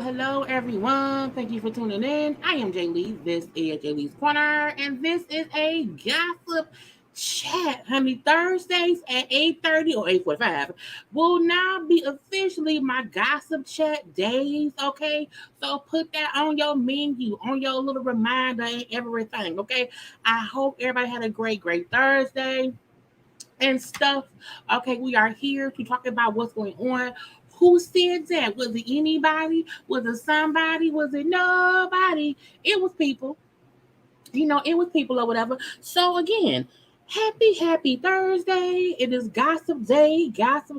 Hello, everyone. Thank you for tuning in. I am Jaylee. This is JayLeesCorner, and this is a gossip chat. Honey, Thursdays at 8:30 or 8:45 will now be officially my gossip chat days, okay? So put that on your menu, on your little reminder and everything, okay? I hope everybody had a great Thursday and stuff. Okay, we are here to talk about what's going on. Who said that? Was it anybody? Was it somebody? Was it nobody? It was people. It was people or whatever. So again, happy Thursday. It is gossip day, gossip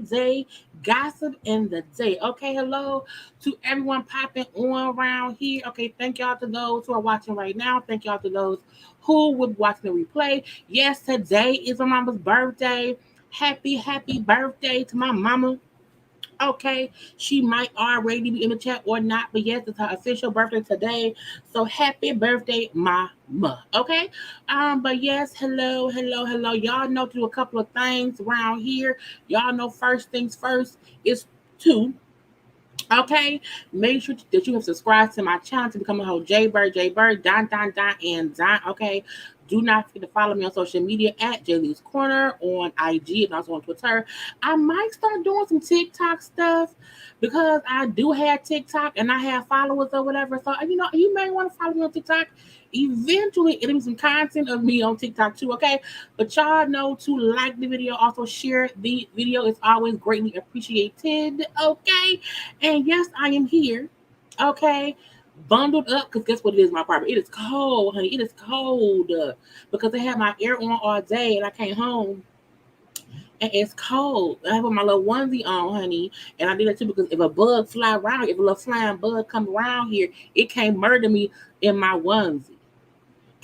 in the day. Okay, hello to everyone popping on around here. Okay, thank y'all to those who are watching right now. Thank y'all to those who will be watching the replay. Yes, today is my mama's birthday. Happy birthday to my mama. Okay, she might already be in the chat or not, but yes, it's her official birthday today. So happy birthday, mama. Okay, but yes, hello. Y'all know to do a couple of things around here. Y'all know first things first is to. Okay, make sure that you have subscribed to my channel to become a whole JayBird, Don, and Don. Okay, do not forget to follow me on social media at JayLeesCorner on IG and also on Twitter. I might start doing some TikTok stuff because I do have TikTok and I have followers or whatever. So, you may want to follow me on TikTok. Eventually, it'll be some content of me on TikTok too, okay? But y'all know to like the video, also share the video. It's always greatly appreciated, okay? And yes, I am here, okay? Bundled up, because guess what it is, my apartment? It is cold, honey. It is cold because I had my air on all day and I came home and it's cold. I have my little onesie on, honey, and I did that too because if a bug fly around, if a little flying bug come around here, it can't murder me in my onesie.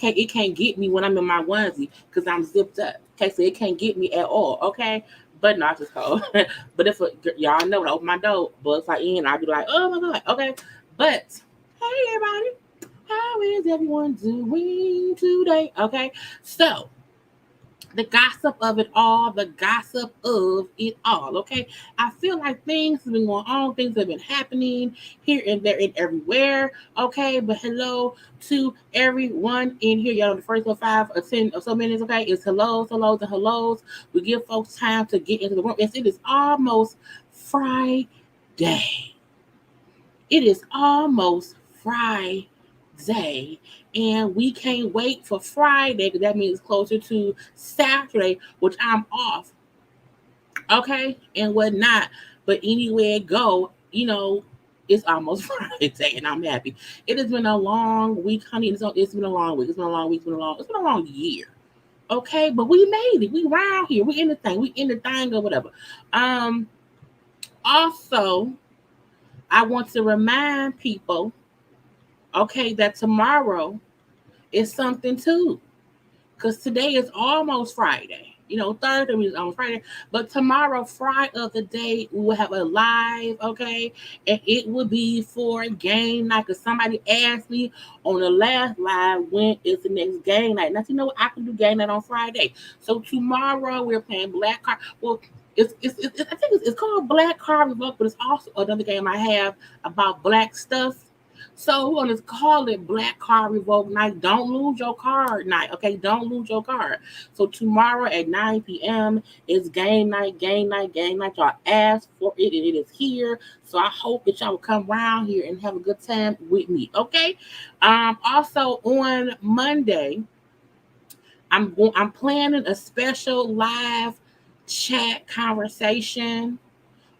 It can't get me when I'm in my onesie because I'm zipped up. Okay, so it can't get me at all. Okay, but not just cold. But if y'all know, when I open my door, bugs are in, I'll be like, oh my god. Okay, but hey everybody, how is everyone doing today? Okay, so the gossip of it all, okay? I feel like things have been going on, things have been happening here and there and everywhere, okay? But hello to everyone in here. Y'all know the first 5 or 10 or so minutes, okay? It's hellos, and hellos. We give folks time to get into the room. Yes, it is almost Friday. It is almost Friday. And we can't wait for Friday because that means closer to Saturday, which I'm off, okay, and whatnot. But anywhere I go, It's almost Friday, and I'm happy. It has been a long week, honey. It's been a long week. It's been a long week. It's been a long year. Okay, but we made it. We round here. We in the thing. We in the thing or whatever. Um. Also, I want to remind people, okay, that tomorrow is something too. Because today is almost Friday. Thursday is almost Friday, but tomorrow, Friday of the day, we will have a live, okay? And it will be for game night. Because somebody asked me on the last live, when is the next game night? Now, you know what? I can do game night on Friday. So tomorrow, we're playing Black Card. Well, I think it's called Black Card Revoke, but it's also another game I have about black stuff. So we're gonna call it Black Card Revoke Night. Don't lose your card night. Okay, don't lose your card. So tomorrow at 9 p.m. is game night, game night, game night. Y'all asked for it and it is here. So I hope that y'all will come around here and have a good time with me. Okay. Also on Monday, I'm planning a special live chat conversation.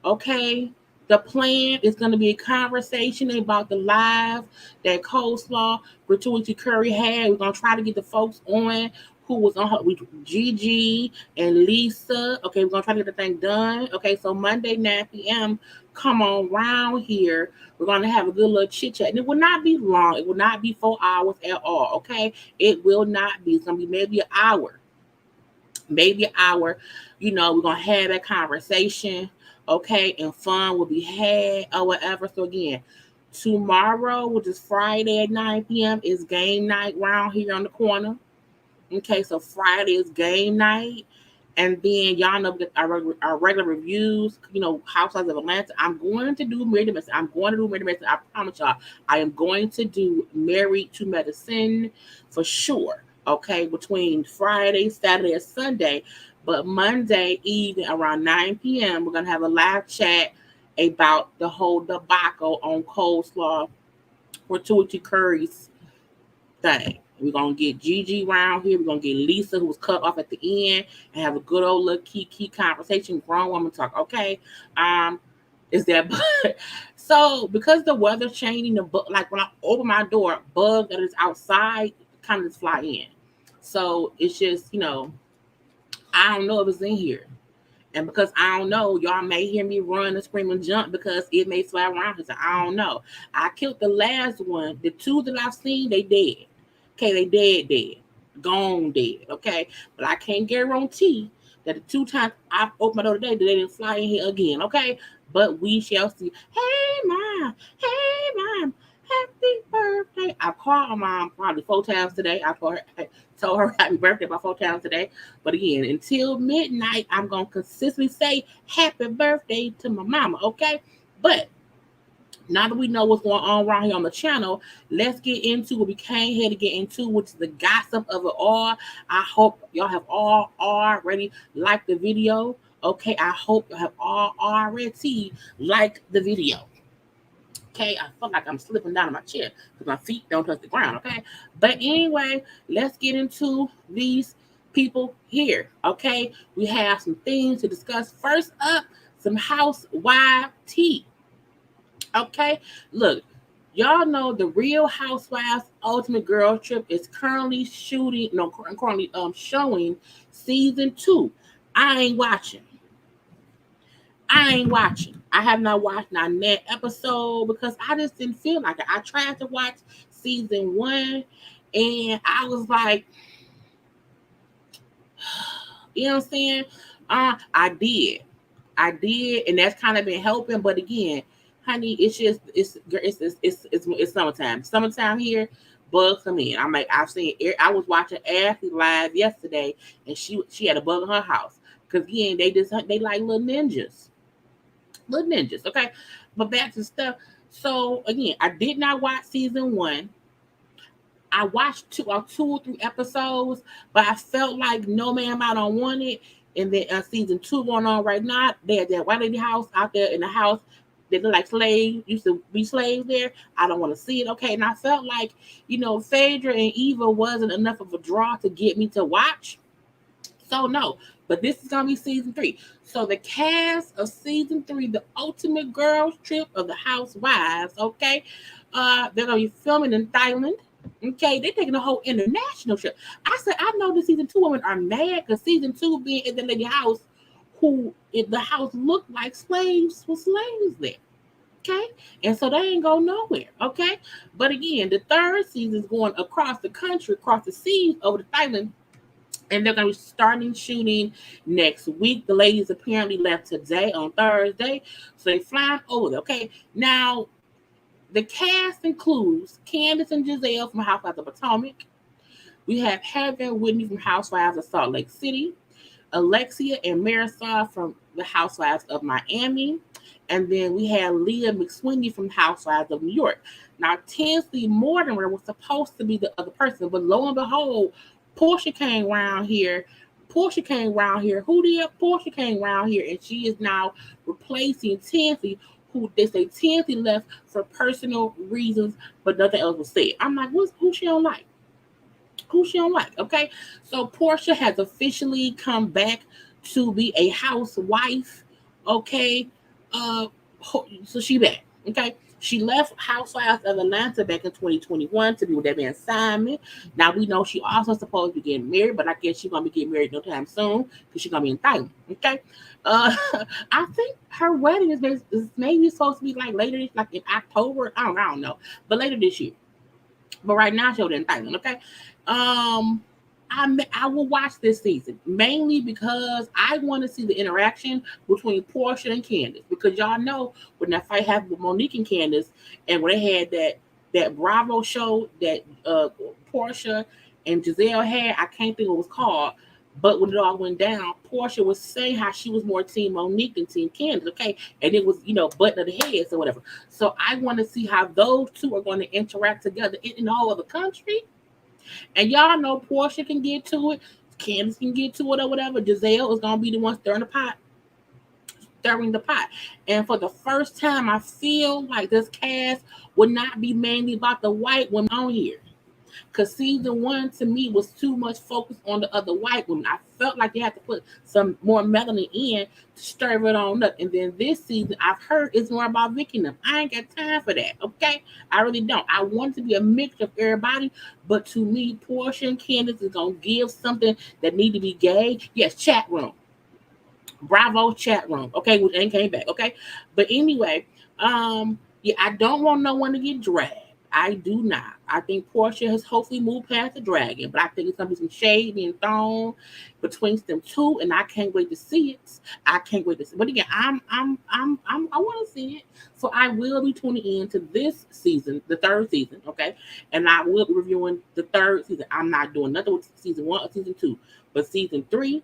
Okay. The plan is going to be a conversation about the live that Coleslaw Gratuity Curry had. We're going to try to get the folks on who was on her with Gigi and Lisa. Okay, we're going to try to get the thing done. Okay, so Monday, 9 p.m., come on round here. We're going to have a good little chit chat. And it will not be long. It will not be 4 hours at all. Okay, it will not be. It's going to be maybe an hour. Maybe an hour. We're going to have that conversation. Okay, and fun will be had or whatever. So again, tomorrow, which is Friday at 9 p.m., is game night round here on the corner. Okay, so Friday is game night. And then y'all know our regular reviews, Housewives of Atlanta. I'm going to do Married to Medicine. I promise y'all. I am going to do Married to Medicine for sure. Okay, between Friday, Saturday, and Sunday. But Monday evening around 9 p.m., we're going to have a live chat about the whole debacle on Coleslaw Gratuity Curry's thing. We're going to get Gigi around here. We're going to get Lisa, who was cut off at the end, and have a good old little key conversation, grown woman talk. Okay. Is that so because the weather's changing, like when I open my door, bug that is outside kind of just fly in. So it's just, I don't know if it's in here. And because I don't know, y'all may hear me run and scream and jump because it may fly around. Because I don't know. I killed the last one. The two that I've seen, they dead. Okay, they dead. Gone dead. Okay. But I can't guarantee that the 2 times I've opened my door today, that they didn't fly in here again. Okay. But we shall see. Hey, Mom. Happy birthday. I called my mom probably 4 times today. I told her happy birthday about 4 times today. But again, until midnight, I'm going to consistently say happy birthday to my mama, okay? But now that we know what's going on around here on the channel, let's get into what we came here to get into, which is the gossip of it all. I hope y'all have all already liked the video, okay? I hope y'all have all already liked the video. Okay, I feel like I'm slipping down in my chair because my feet don't touch the ground. Okay, but anyway, let's get into these people here. Okay, we have some things to discuss. First up, some housewife tea. Okay, look, y'all know the Real Housewives Ultimate Girl Trip is currently showing season 2. I ain't watching. I have not watched that episode because I just didn't feel like it. I tried to watch season 1 and I was like, you know what I'm saying? I did, and that's kind of been helping. But again, honey, it's summertime. Summertime here, bugs come in. I'm like, I was watching Ashley live yesterday, and she had a bug in her house because again, they like little ninjas. Okay, but back to stuff. So again, I did not watch season 1. I watched 2 or 3 episodes, but I felt like no ma'am, I don't want it. And then season 2 going on right now. They had that white lady house out there in the house. They look like slaves, used to be slaves there. I don't want to see it. Okay, and I felt like Phaedra and Eva wasn't enough of a draw to get me to watch. So no, But this is gonna be season 3. So the cast of season 3, the ultimate girls trip of the housewives, okay? They're gonna be filming in Thailand. Okay, they're taking a whole international trip. I said I know the season 2 women are mad because season 2 being in the lady house, who in the house looked like slaves was slaves there. Okay, and so they ain't go nowhere. Okay, but again, the third season is going across the country, across the seas, over to Thailand, and they're going to be starting shooting next week. The ladies apparently left today on Thursday, so they flying over there. Okay, now the cast includes Candace and Giselle from Housewives of Potomac. We have Heather and Whitney from Housewives of Salt Lake City, Alexia and Marisol from the Housewives of Miami, and then we had Leah McSweeney from Housewives of New York. Now, Tinsley Mortimer was supposed to be the other person, but lo and behold, Porsha came around here. Porsha came around here. Who did? Porsha came around here, and she is now replacing Tinsley, who they say Tinsley left for personal reasons, but nothing else was said. I'm like, who she don't like? Who she don't like? Okay, so Porsha has officially come back to be a housewife. Okay, uh, so she back. Okay, she left Housewives of Atlanta back in 2021 to be with that man Simon. Now we know she also supposed to be getting married, but I guess she's gonna be getting married no time soon because she's gonna be in Thailand. Okay, uh, I think her wedding is maybe supposed to be like later, like in October. I don't know, but later this year. But right now, she's in Thailand. Okay, I will watch this season mainly because I want to see the interaction between Porsha and Candace, because y'all know when that fight happened with Monique and Candace, and when they had that Bravo show that Porsha and Giselle had, I can't think what it was called. But when it all went down, Porsha was saying how she was more team Monique than team Candace, okay? And it was, button of the heads or whatever. So I want to see how those two are going to interact together in the whole of the country. And y'all know Porsha can get to it, Candace can get to it or whatever. Giselle is going to be the one stirring the pot. And for the first time, I feel like this cast would not be mainly about the white women on here. Because season 1 to me was too much focus on the other white women. I felt like they had to put some more melanin in to stir it on up. And then this season, I've heard it's more about Vicky and them. I ain't got time for that, okay? I really don't. I want it to be a mixture of everybody, but to me, Porsha and Candace is going to give something that need to be gay. Yes, chat room. Bravo chat room, okay? Which ain't came back, okay? But anyway, yeah, I don't want no one to get dragged. I do not. I think Porsha has hopefully moved past the dragon, but I think it's gonna be some shade being thrown between them two, and I can't wait to see it. I can't wait to see. But again, I want to see it, so I will be tuning in to this season, the third season, okay, and I will be reviewing the third season. I'm not doing nothing with season 1 or season 2, but season 3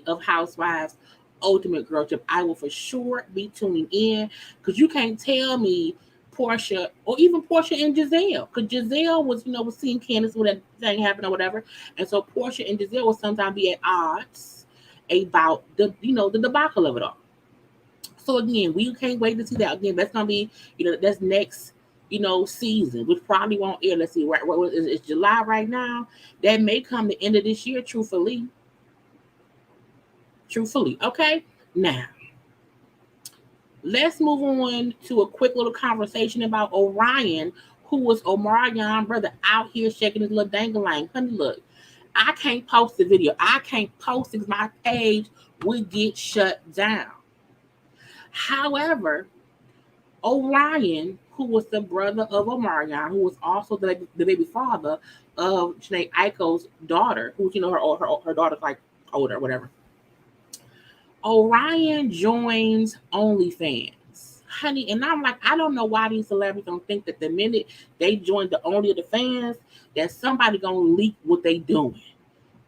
of Housewives Ultimate Girl Trip, I will for sure be tuning in, because you can't tell me Porsha or even Porsha and Giselle, because Giselle was seeing Candace when that thing happened or whatever, and so Porsha and Giselle will sometimes be at odds about the debacle of it all. So again, we can't wait to see that. Again, that's gonna be that's next season, which probably won't air. Let's see, right? What is it's July right now? That may come the end of this year. Truthfully, okay. Now let's move on to a quick little conversation about Orion, who was Omarion's brother out here shaking his little dangling. Honey, look, I can't post the video. I can't post it because my page would get shut down. However, Orion, who was the brother of Omarion, who was also the baby father of Janae Aiko's daughter, who's her daughter's like older, whatever. Orion joins OnlyFans, honey, and I'm like, I don't know why these celebrities don't think that the minute they join the Only of the Fans, that somebody gonna leak what they doing.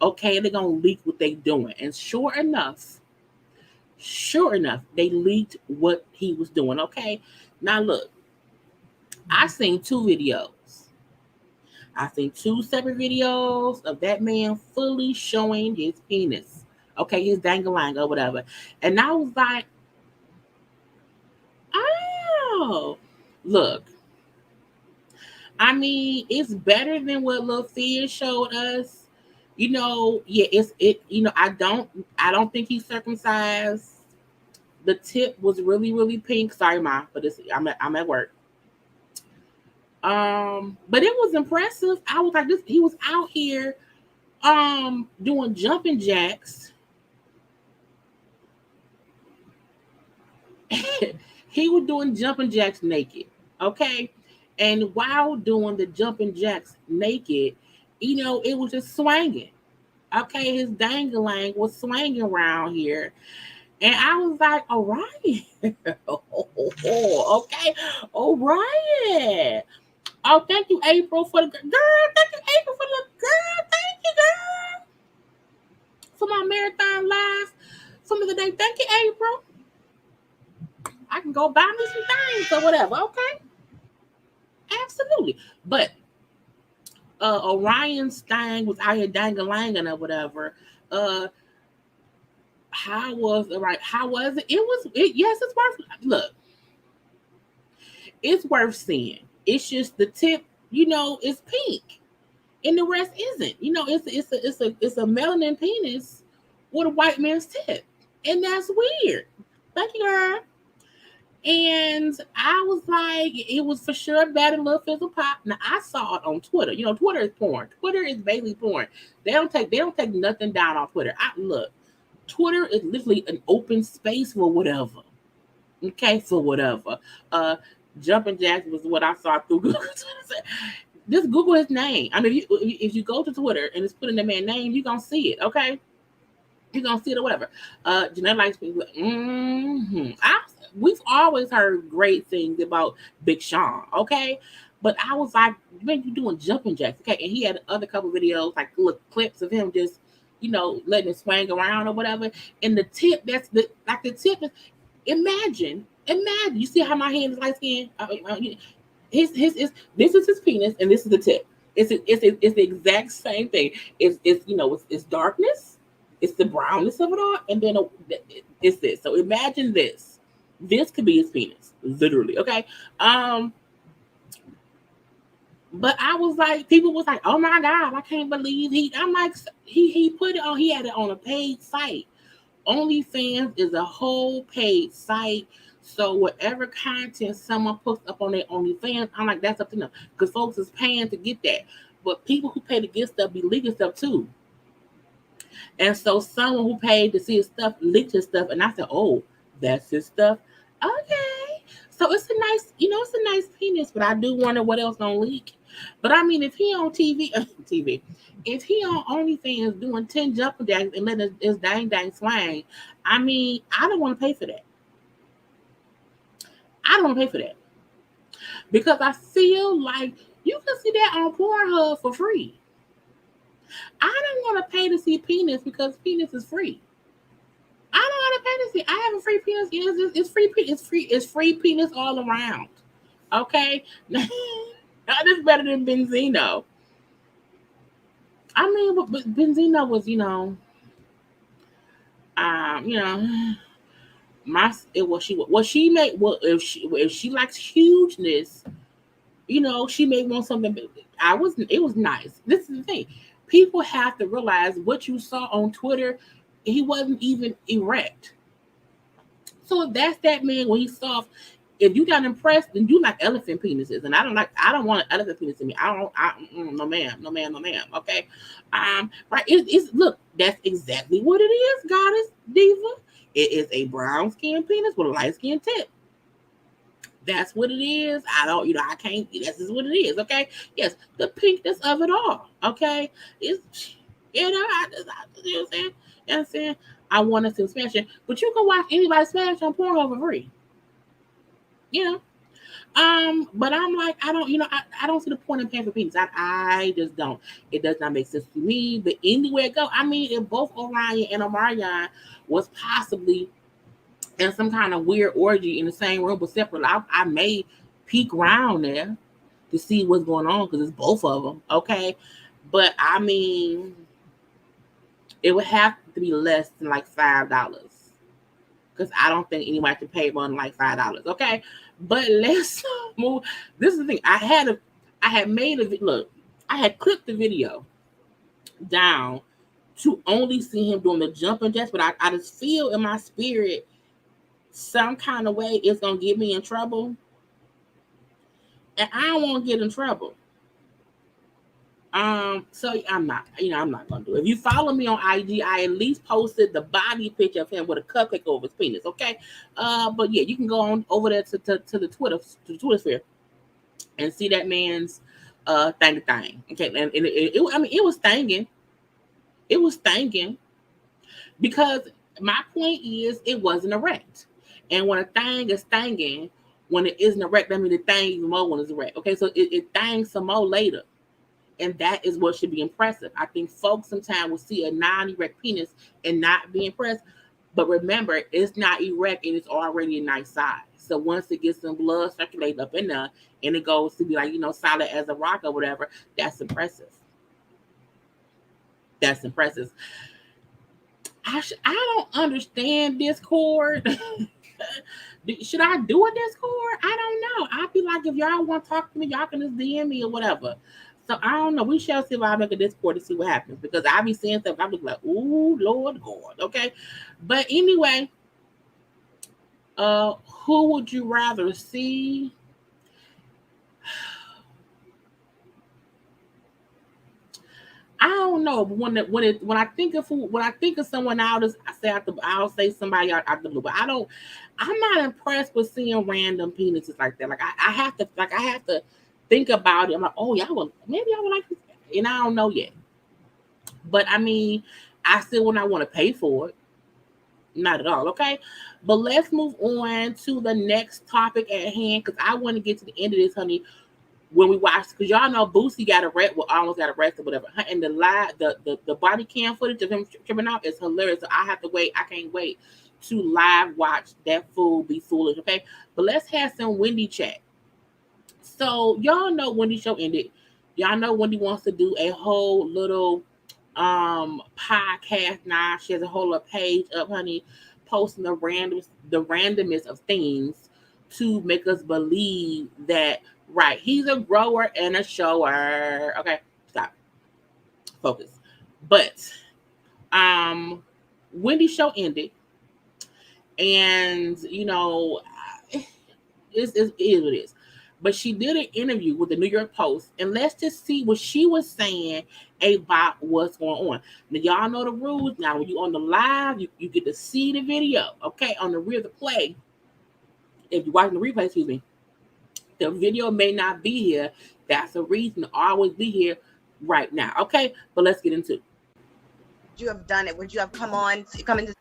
Okay, they're gonna leak what they doing, and sure enough, they leaked what he was doing. Okay, now look, I seen two videos. I seen two separate videos of that man fully showing his penis. Okay, his dangling or whatever. And I was like, oh, look. I mean, it's better than what Lil Fizz showed us. I don't think he's circumcised. The tip was really, really pink. Sorry, Ma, but I'm at work. But it was impressive. I was like, this. He was out here, doing jumping jacks. He was doing jumping jacks naked. Okay, and while doing the jumping jacks naked, it was just swinging. Okay, his dangling was swinging around here. And I was like, all right. Okay. All right. Oh, thank you, April, for the girl. Thank you, April, for the girl. Thank you, girl, for my marathon live from the other day. Thank you, April. I can go buy me some things or whatever. Okay. Absolutely. But Orion's thing was out here dangling or whatever. How was it? Right? How was it? Yes, it's worth. Look, it's worth seeing. It's just the tip, is pink, and the rest isn't. It's a melanin penis with a white man's tip, and that's weird. Thank you, girl. And I was like, it was for sure bad and little fizzle pop. Now I saw it on Twitter. Twitter is porn. Twitter is basically porn. They don't take nothing down on Twitter. Look, Twitter is literally an open space for whatever. Okay, for whatever. Jumping Jacks was what I saw through Google. Just Google his name. I mean, if you go to Twitter and it's put in the man's name, you're gonna see it. Okay, you're gonna see it or whatever. Jeanette likes people. We've always heard great things about Big Sean. Okay, but I was like, man, you doing jumping jacks? Okay, and he had other couple videos, like little clips of him just, letting it swing around or whatever. And the tip, the tip is. Imagine. You see how my hand is light skin? This is his penis, and this is the tip. It's the exact same thing. It's darkness, it's the brownness of it all, and then it's this. So imagine this. This could be his penis, literally. Okay. But I was like, people was like, oh my God, I can't believe I'm like, he put it on. He had it on a paid site. OnlyFans is a whole paid site. So whatever content someone puts up on their OnlyFans, I'm like, that's up to them. Because folks is paying to get that. But people who pay to get stuff be leaking stuff too. And so someone who paid to see his stuff leaked his stuff. And I said, oh, that's his stuff. Okay. So it's a nice penis, but I do wonder what else gonna leak. But I mean, if he on TV, if he on OnlyFans doing 10 jumping jacks and letting his dang swing, I mean, I don't want to pay for that. Because I feel like you can see that on Pornhub for free. I don't want to pay to see penis because penis is free. I don't want to pay to see. I have a free penis. It's free. It's free penis all around. Okay, that is better than Benzino. I mean, but Benzino was, if she likes hugeness, she may want something. It was nice. This is the thing. People have to realize what you saw on Twitter. He wasn't even erect. So if that's that man when he's soft, if you got impressed, then you like elephant penises, and I don't want an elephant penis in me. No ma'am. Okay, right? It's look, that's exactly what it is, Goddess Diva. It is a brown skin penis with a light skin tip. That's what it is. I can't. This is what it is. Okay. Yes, the pinkness of it all. Okay. It's I you know what I'm saying. You know what I'm saying? I want to see smashing, but you can watch anybody smash on Pornhub for free. But I'm like, I don't see the point in paying for penis. I just don't. It does not make sense to me. But anywhere it go, I mean, if both Orion and Omarion was possibly in some kind of weird orgy in the same room but separate, I may peek around there to see what's going on because it's both of them. Okay, but I mean, it would have to be less than like $5 because I don't think anybody can pay more than like $5. Okay. But let's move. This is the thing. I had clipped the video down to only see him doing the jumping jacks, but I just feel in my spirit some kind of way it's gonna get me in trouble, and I don't want to get in trouble. So I'm not gonna do it. If you follow me on IG, I at least posted the body picture of him with a cupcake over his penis. Okay, but yeah, you can go on over there to the Twitter sphere and see that man's thing. Okay, and it was thanging. It was thanging because my point is it wasn't erect, and when a thing is thanging, when it isn't erect, that means the thing even more when it's erect. Okay, so it thangs some more later. And that is what should be impressive. I think folks sometimes will see a non-erect penis and not be impressed. But remember, it's not erect and it's already a nice size. So once it gets some blood circulating up in there and it goes to be like, solid as a rock or whatever, that's impressive. That's impressive. I don't understand Discord. Should I do a Discord? I don't know. I'd be like, if y'all want to talk to me, y'all can just DM me or whatever. So I don't know. We shall see if I make a Discord to see what happens, because I be seeing stuff. I be like, ooh, Lord God. Okay. But anyway, who would you rather see? I don't know. But when I think of someone else, I'll say somebody out the blue. But I'm not impressed with seeing random penises like that. I have to think about it. I'm like, oh yeah, maybe I would like this, and I don't know yet. But I mean, I still would not want to pay for it. Not at all. Okay. But let's move on to the next topic at hand, because I want to get to the end of this, honey. When we watch, because y'all know Boosie almost got arrested, whatever. And the body cam footage of him tripping out is hilarious. So I have to wait. I can't wait to live watch that fool be foolish. Okay. But let's have some Wendy chat. So y'all know Wendy's show ended. Y'all know Wendy wants to do a whole little podcast now. She has a whole page up, honey, posting the randomness of things to make us believe that, right, he's a grower and a shower. Okay, stop. Focus. But Wendy's show ended, and it is what it is. But she did an interview with the New York Post, and let's just see what she was saying about what's going on. Now, y'all know the rules. Now, when you're on the live, you get to see the video, okay? On the rear of the play, if you're watching the replay, excuse me, the video may not be here. That's a reason to always be here right now, okay? But let's get into it. Would you have done it? Would you have come into?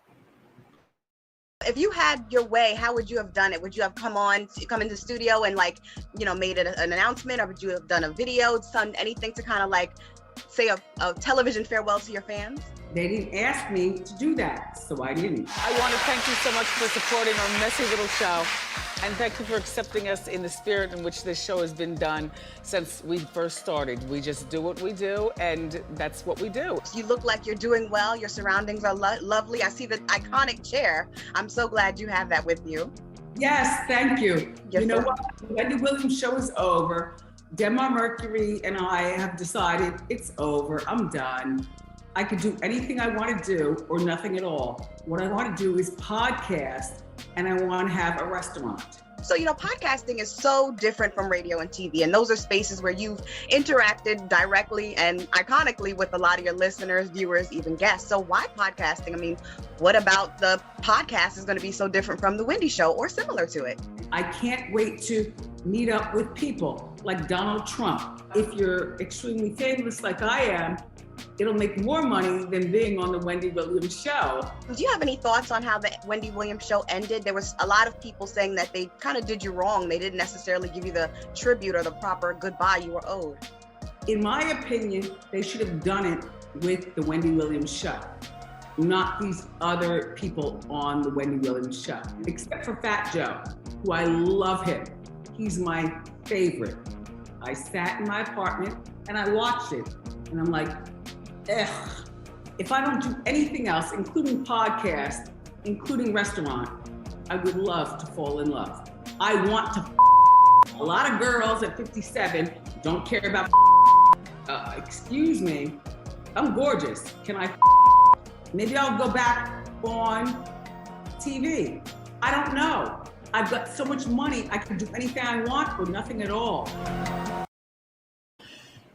If you had your way, how would you have done it? Would you have come into the studio and made an announcement, or would you have done a video, anything to kind of say a television farewell to your fans? They didn't ask me to do that, so I didn't. I want to thank you so much for supporting our messy little show. And thank you for accepting us in the spirit in which this show has been done since we first started. We just do what we do, and that's what we do. You look like you're doing well. Your surroundings are lovely. I see the iconic chair. I'm so glad you have that with you. Yes, thank you. Yes, you know sir. what? The Wendy Williams show is over. Dema Mercury and I have decided it's over. I'm done. I could do anything I want to do or nothing at all. What I want to do is podcast, and I want to have a restaurant. So, podcasting is so different from radio and TV, and those are spaces where you've interacted directly and iconically with a lot of your listeners, viewers, even guests. So why podcasting? I mean, what about the podcast is going to be so different from the Wendy show or similar to it? I can't wait to meet up with people like Donald Trump. If you're extremely famous like I am, it'll make more money than being on the Wendy Williams show. Do you have any thoughts on how the Wendy Williams show ended? There was a lot of people saying that they kind of did you wrong. They didn't necessarily give you the tribute or the proper goodbye you were owed. In my opinion, they should have done it with the Wendy Williams show, not these other people on the Wendy Williams show, except for Fat Joe, who I love him. He's my favorite. I sat in my apartment and I watched it, and I'm like, if I don't do anything else, including podcast, including restaurant, I would love to fall in love. I want to a lot of girls at 57 don't care about excuse me, I'm gorgeous. Can I? Maybe I'll go back on TV. I don't know. I've got so much money, I can do anything I want or nothing at all.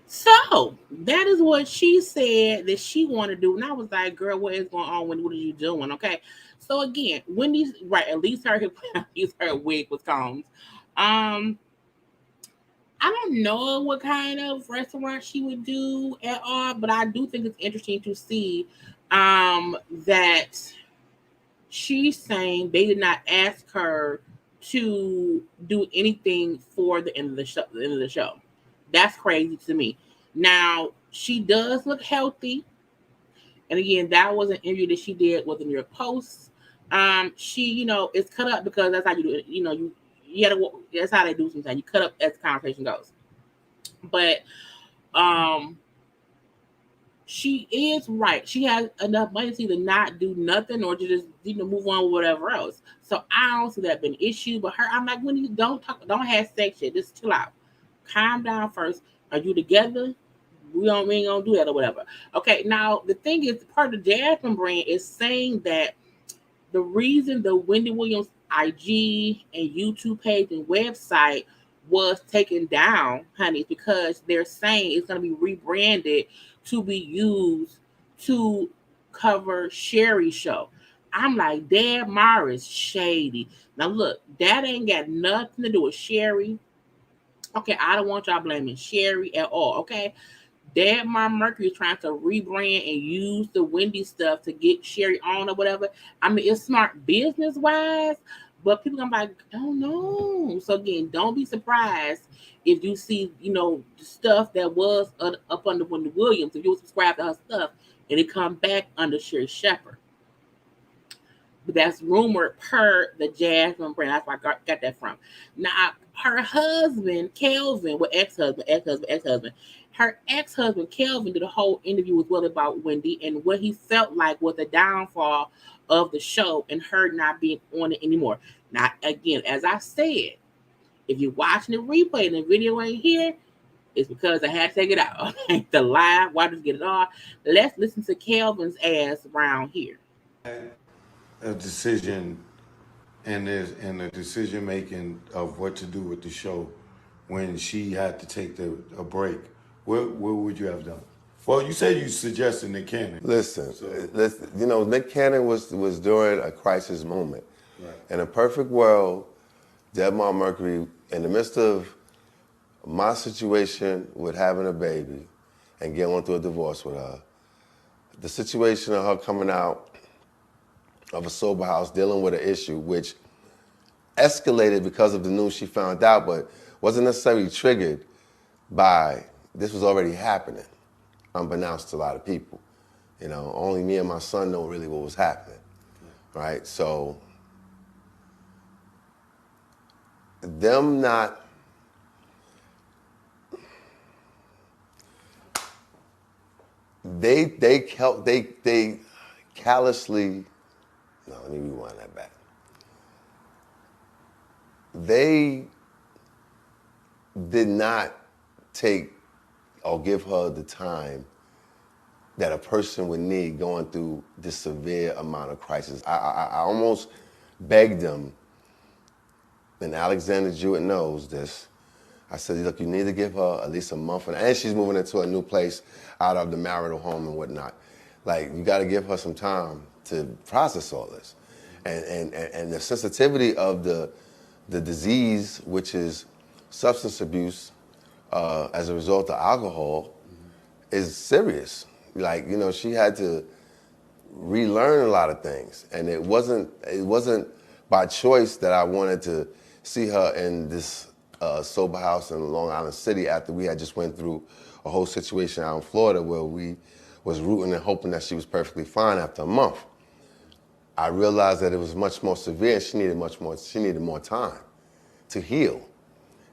So that is what she said that she wanted to do. And I was like, girl, what is going on? What are you doing? Okay. So again, Wendy's right, at least her wig was combed. I don't know what kind of restaurant she would do at all, but I do think it's interesting to see that she's saying they did not ask her to do anything for the end of the show. That's crazy to me. Now, she does look healthy. And again, that was an interview that she did with the New York Post. She, is cut up because that's how you do it. You gotta, that's how they do sometimes. You cut up as the conversation goes. But she is right. She has enough money to either not do nothing or to just move on with whatever else. So I don't see that being an issue. But I'm like, when you don't have sex yet, just chill out. Calm down first. Are you together? We ain't gonna do that or whatever. Okay, now the thing is, part of the Jasmine brand is saying that the reason the Wendy Williams IG and YouTube page and website was taken down, honey, is because they're saying it's gonna be rebranded to be used to cover Sherry's show. I'm like, Dad Morris shady. Now look, that ain't got nothing to do with Sherry. Okay, I don't want y'all blaming Sherry at all, okay? Dad Mercury is trying to rebrand and use the Wendy stuff to get Sherry on or whatever. I mean, it's smart business-wise, but people gonna be like, oh no. So again, don't be surprised if you see, the stuff that was up under Wendy Williams, if you subscribe to her stuff, and it come back under Sherry Shepherd. But that's rumored per the Jasmine brand. That's where I got that from. Now, her husband, Kelvin, ex-husband, her ex-husband, Kelvin, did a whole interview as well about Wendy and what he felt like was the downfall of the show and her not being on it anymore. Now, again, as I said, if you're watching the replay and the video ain't here, it's because I had to take it out. Okay? The live, why just get it off? Let's listen to Kelvin's ass around here. A decision and the decision making of what to do with the show when she had to take a break. What would you have done? Well, you said you suggested Nick Cannon. Listen, Nick Cannon was during a crisis moment. Right. In a perfect world, Debmar Mercury, in the midst of my situation with having a baby and going through a divorce with her, the situation of her coming out of a sober house, dealing with an issue which escalated because of the news she found out, but wasn't necessarily triggered by this was already happening, unbeknownst to a lot of people. Only me and my son know really what was happening, right? So them not, they callously. No, let me rewind that back. They did not take or give her the time that a person would need going through this severe amount of crisis. I almost begged them, and Alexander Jewett knows this. I said, look, you need to give her at least a month, and she's moving into a new place out of the marital home and whatnot. Like, you got to give her some time to process all this. And the sensitivity of the disease, which is substance abuse as a result of alcohol, is serious. Like, she had to relearn a lot of things. And it wasn't by choice that I wanted to see her in this sober house in Long Island City after we had just went through a whole situation out in Florida where we was rooting and hoping that she was perfectly fine after a month. I realized that it was much more severe and she needed more time to heal.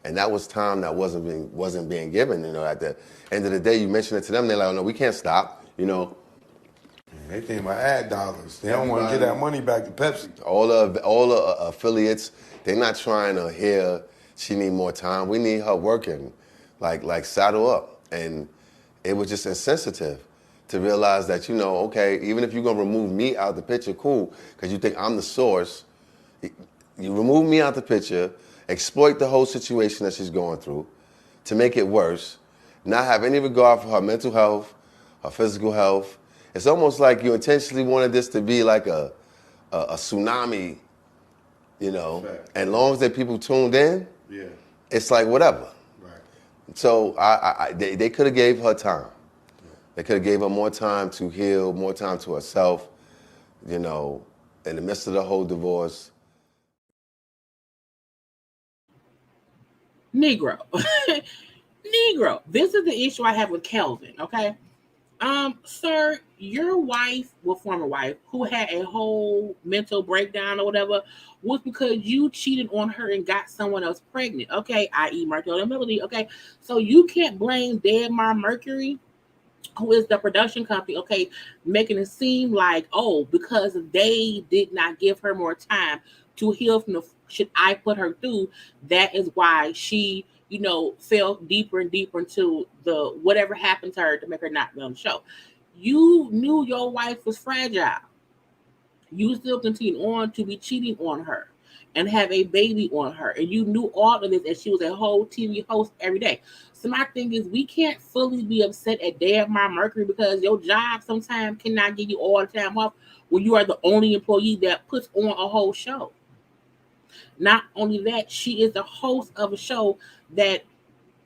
And that was time that wasn't being given. At the end of the day, you mention it to them, they're like, oh no, we can't stop, They think about ad dollars. They don't want to get that money back to Pepsi. All the affiliates, they're not trying to hear she need more time. We need her working, like saddle up. And it was just insensitive to realize that, okay, even if you're going to remove me out the picture, cool, because you think I'm the source. You remove me out the picture, exploit the whole situation that she's going through to make it worse, not have any regard for her mental health, her physical health. It's almost like you intentionally wanted this to be like a tsunami, Fact. and as long as the people tuned in, Yeah. it's like whatever. Right. So they could have gave her time. They could have gave her more time to heal, more time to herself, in the midst of the whole divorce. Negro. Negro. This is the issue I have with Kelvin, okay? Sir, your wife, well, former wife, who had a whole mental breakdown or whatever, was because you cheated on her and got someone else pregnant, okay? I.e. Mercury and Melody, okay? So you can't blame Dead Mar Mercury, who is the production company, okay, making it seem like, oh, because they did not give her more time to heal from the shit I put her through, that is why she, fell deeper and deeper into the whatever happened to her to make her not be on the show. You knew your wife was fragile. You still continue on to be cheating on her and have a baby on her. And you knew all of this, and she was a whole TV host every day. So my thing is, we can't fully be upset at Dead My Mercury because your job sometimes cannot give you all the time off when you are the only employee that puts on a whole show. Not only that, she is the host of a show that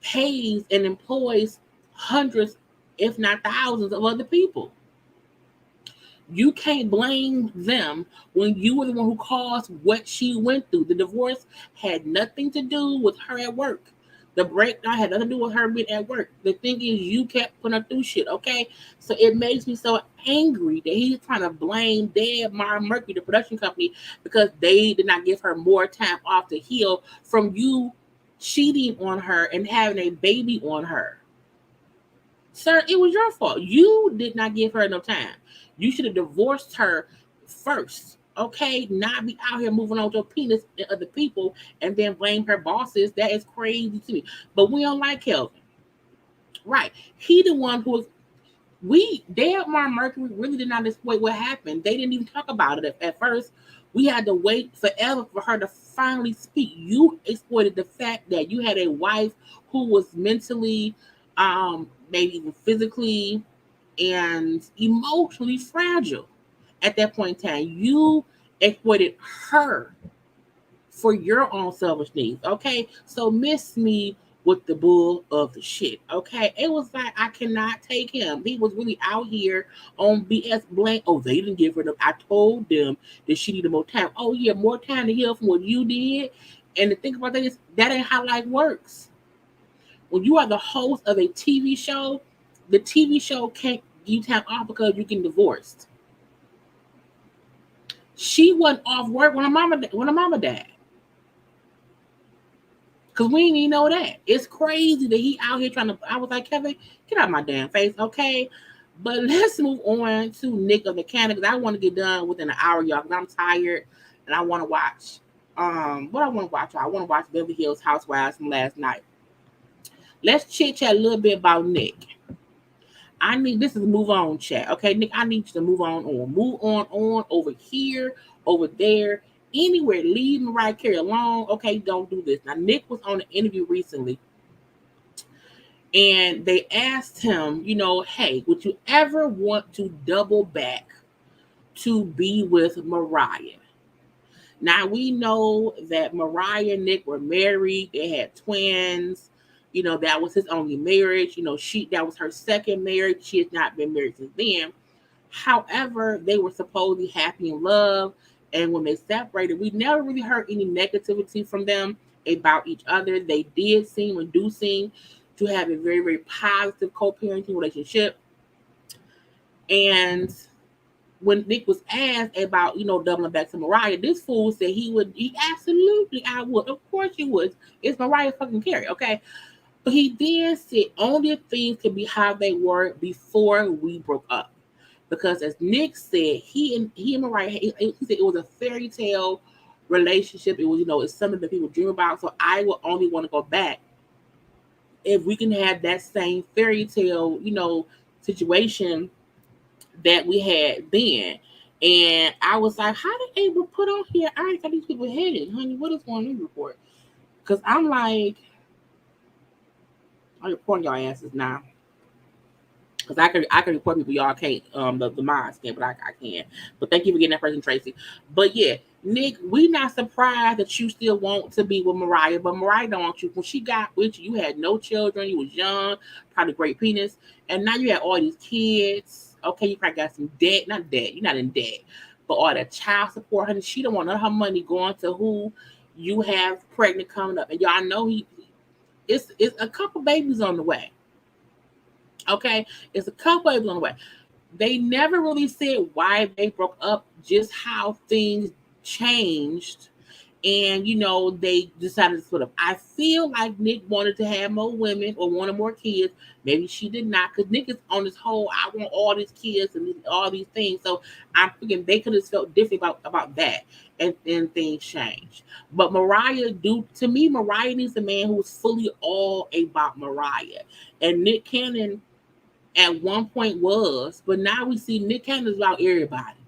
pays and employs hundreds, if not thousands, of other people. You can't blame them when you were the one who caused what she went through. The divorce had nothing to do with her at work. The breakdown had nothing to do with her being at work. The thing is, you kept putting her through shit, okay? So it makes me so angry that he's trying to blame Dead Mar Mercury, the production company, because they did not give her more time off to heal from you cheating on her and having a baby on her. Sir, it was your fault. You did not give her no time. You should have divorced her first, okay? Not be out here moving on your penis and other people and then blame her bosses. That is crazy to me. But we don't like Kelvin. Right. He the one who was, Dead Mar Mercury really did not exploit what happened. They didn't even talk about it at first. We had to wait forever for her to finally speak. You exploited the fact that you had a wife who was mentally, maybe even physically and emotionally fragile at that point in time. You exploited her for your own selfish needs, okay? So miss me with the bull of the shit, okay? It was like, I cannot take him. He was really out here on BS blank. Oh, they didn't give her the, I told them that she needed more time. Oh, yeah, more time to heal from what you did. And the thing about that is, that ain't how life works. When you are the host of a TV show, the TV show can't give you time off because you get divorced. She wasn't off work when her mama died. Because we didn't even know that. It's crazy that he out here trying to, I was like, Kevin, get out my damn face, okay? But let's move on to Nick of the Canada, because I want to get done within an hour, y'all, because I'm tired and I want to watch. What I want to watch, y'all? I want to watch Beverly Hills Housewives from last night. Let's chit-chat a little bit about Nick. This is a move on chat, okay? Nick, I need you to move on. Move on over here, over there, anywhere. Leave Mariah Carey alone, okay? Don't do this. Now, Nick was on an interview recently, and they asked him, hey, would you ever want to double back to be with Mariah? Now, we know that Mariah and Nick were married. They had twins. That was his only marriage. That was her second marriage. She has not been married since then. However, they were supposedly happy in love. And when they separated, we never really heard any negativity from them about each other. They did seem and do seem to have a very, very positive co-parenting relationship. And when Nick was asked about, doubling back to Mariah, this fool said he absolutely, I would. Of course you would. It's Mariah fucking Carey, okay? But he then said only things could be how they were before we broke up. Because as Nick said, he and Mariah, he said it was a fairy tale relationship. It was, it's something that people dream about. So I will only want to go back if we can have that same fairy tale, situation that we had then. And I was like, how did Ava put on here? I already got these people headed, honey. What is going on in the report? Because I'm like, I'm reporting y'all asses now. Because I can report people y'all can't, the mods can, but I can. But thank you for getting that person, Tracy. But yeah, Nick, we not surprised that you still want to be with Mariah, but Mariah don't want you. When she got with you, you had no children, you was young, probably great penis, and now you had all these kids. Okay, you probably got some debt, not debt, you're not in debt, but all that child support, honey. She don't want none of her money going to who you have pregnant coming up, and y'all know it's a couple babies on the way. Okay, it's a couple babies on the way. They never really said why they broke up, just how things changed. And they decided to split up. I feel like Nick wanted to have more women or wanted more kids. Maybe she did not, because Nick is on this whole I want all these kids and all these things. So I'm thinking they could have felt different about that, and then things changed. But Mariah, to me, Mariah needs a man who is fully all about Mariah. And Nick Cannon at one point was, but now we see Nick Cannon is about everybody.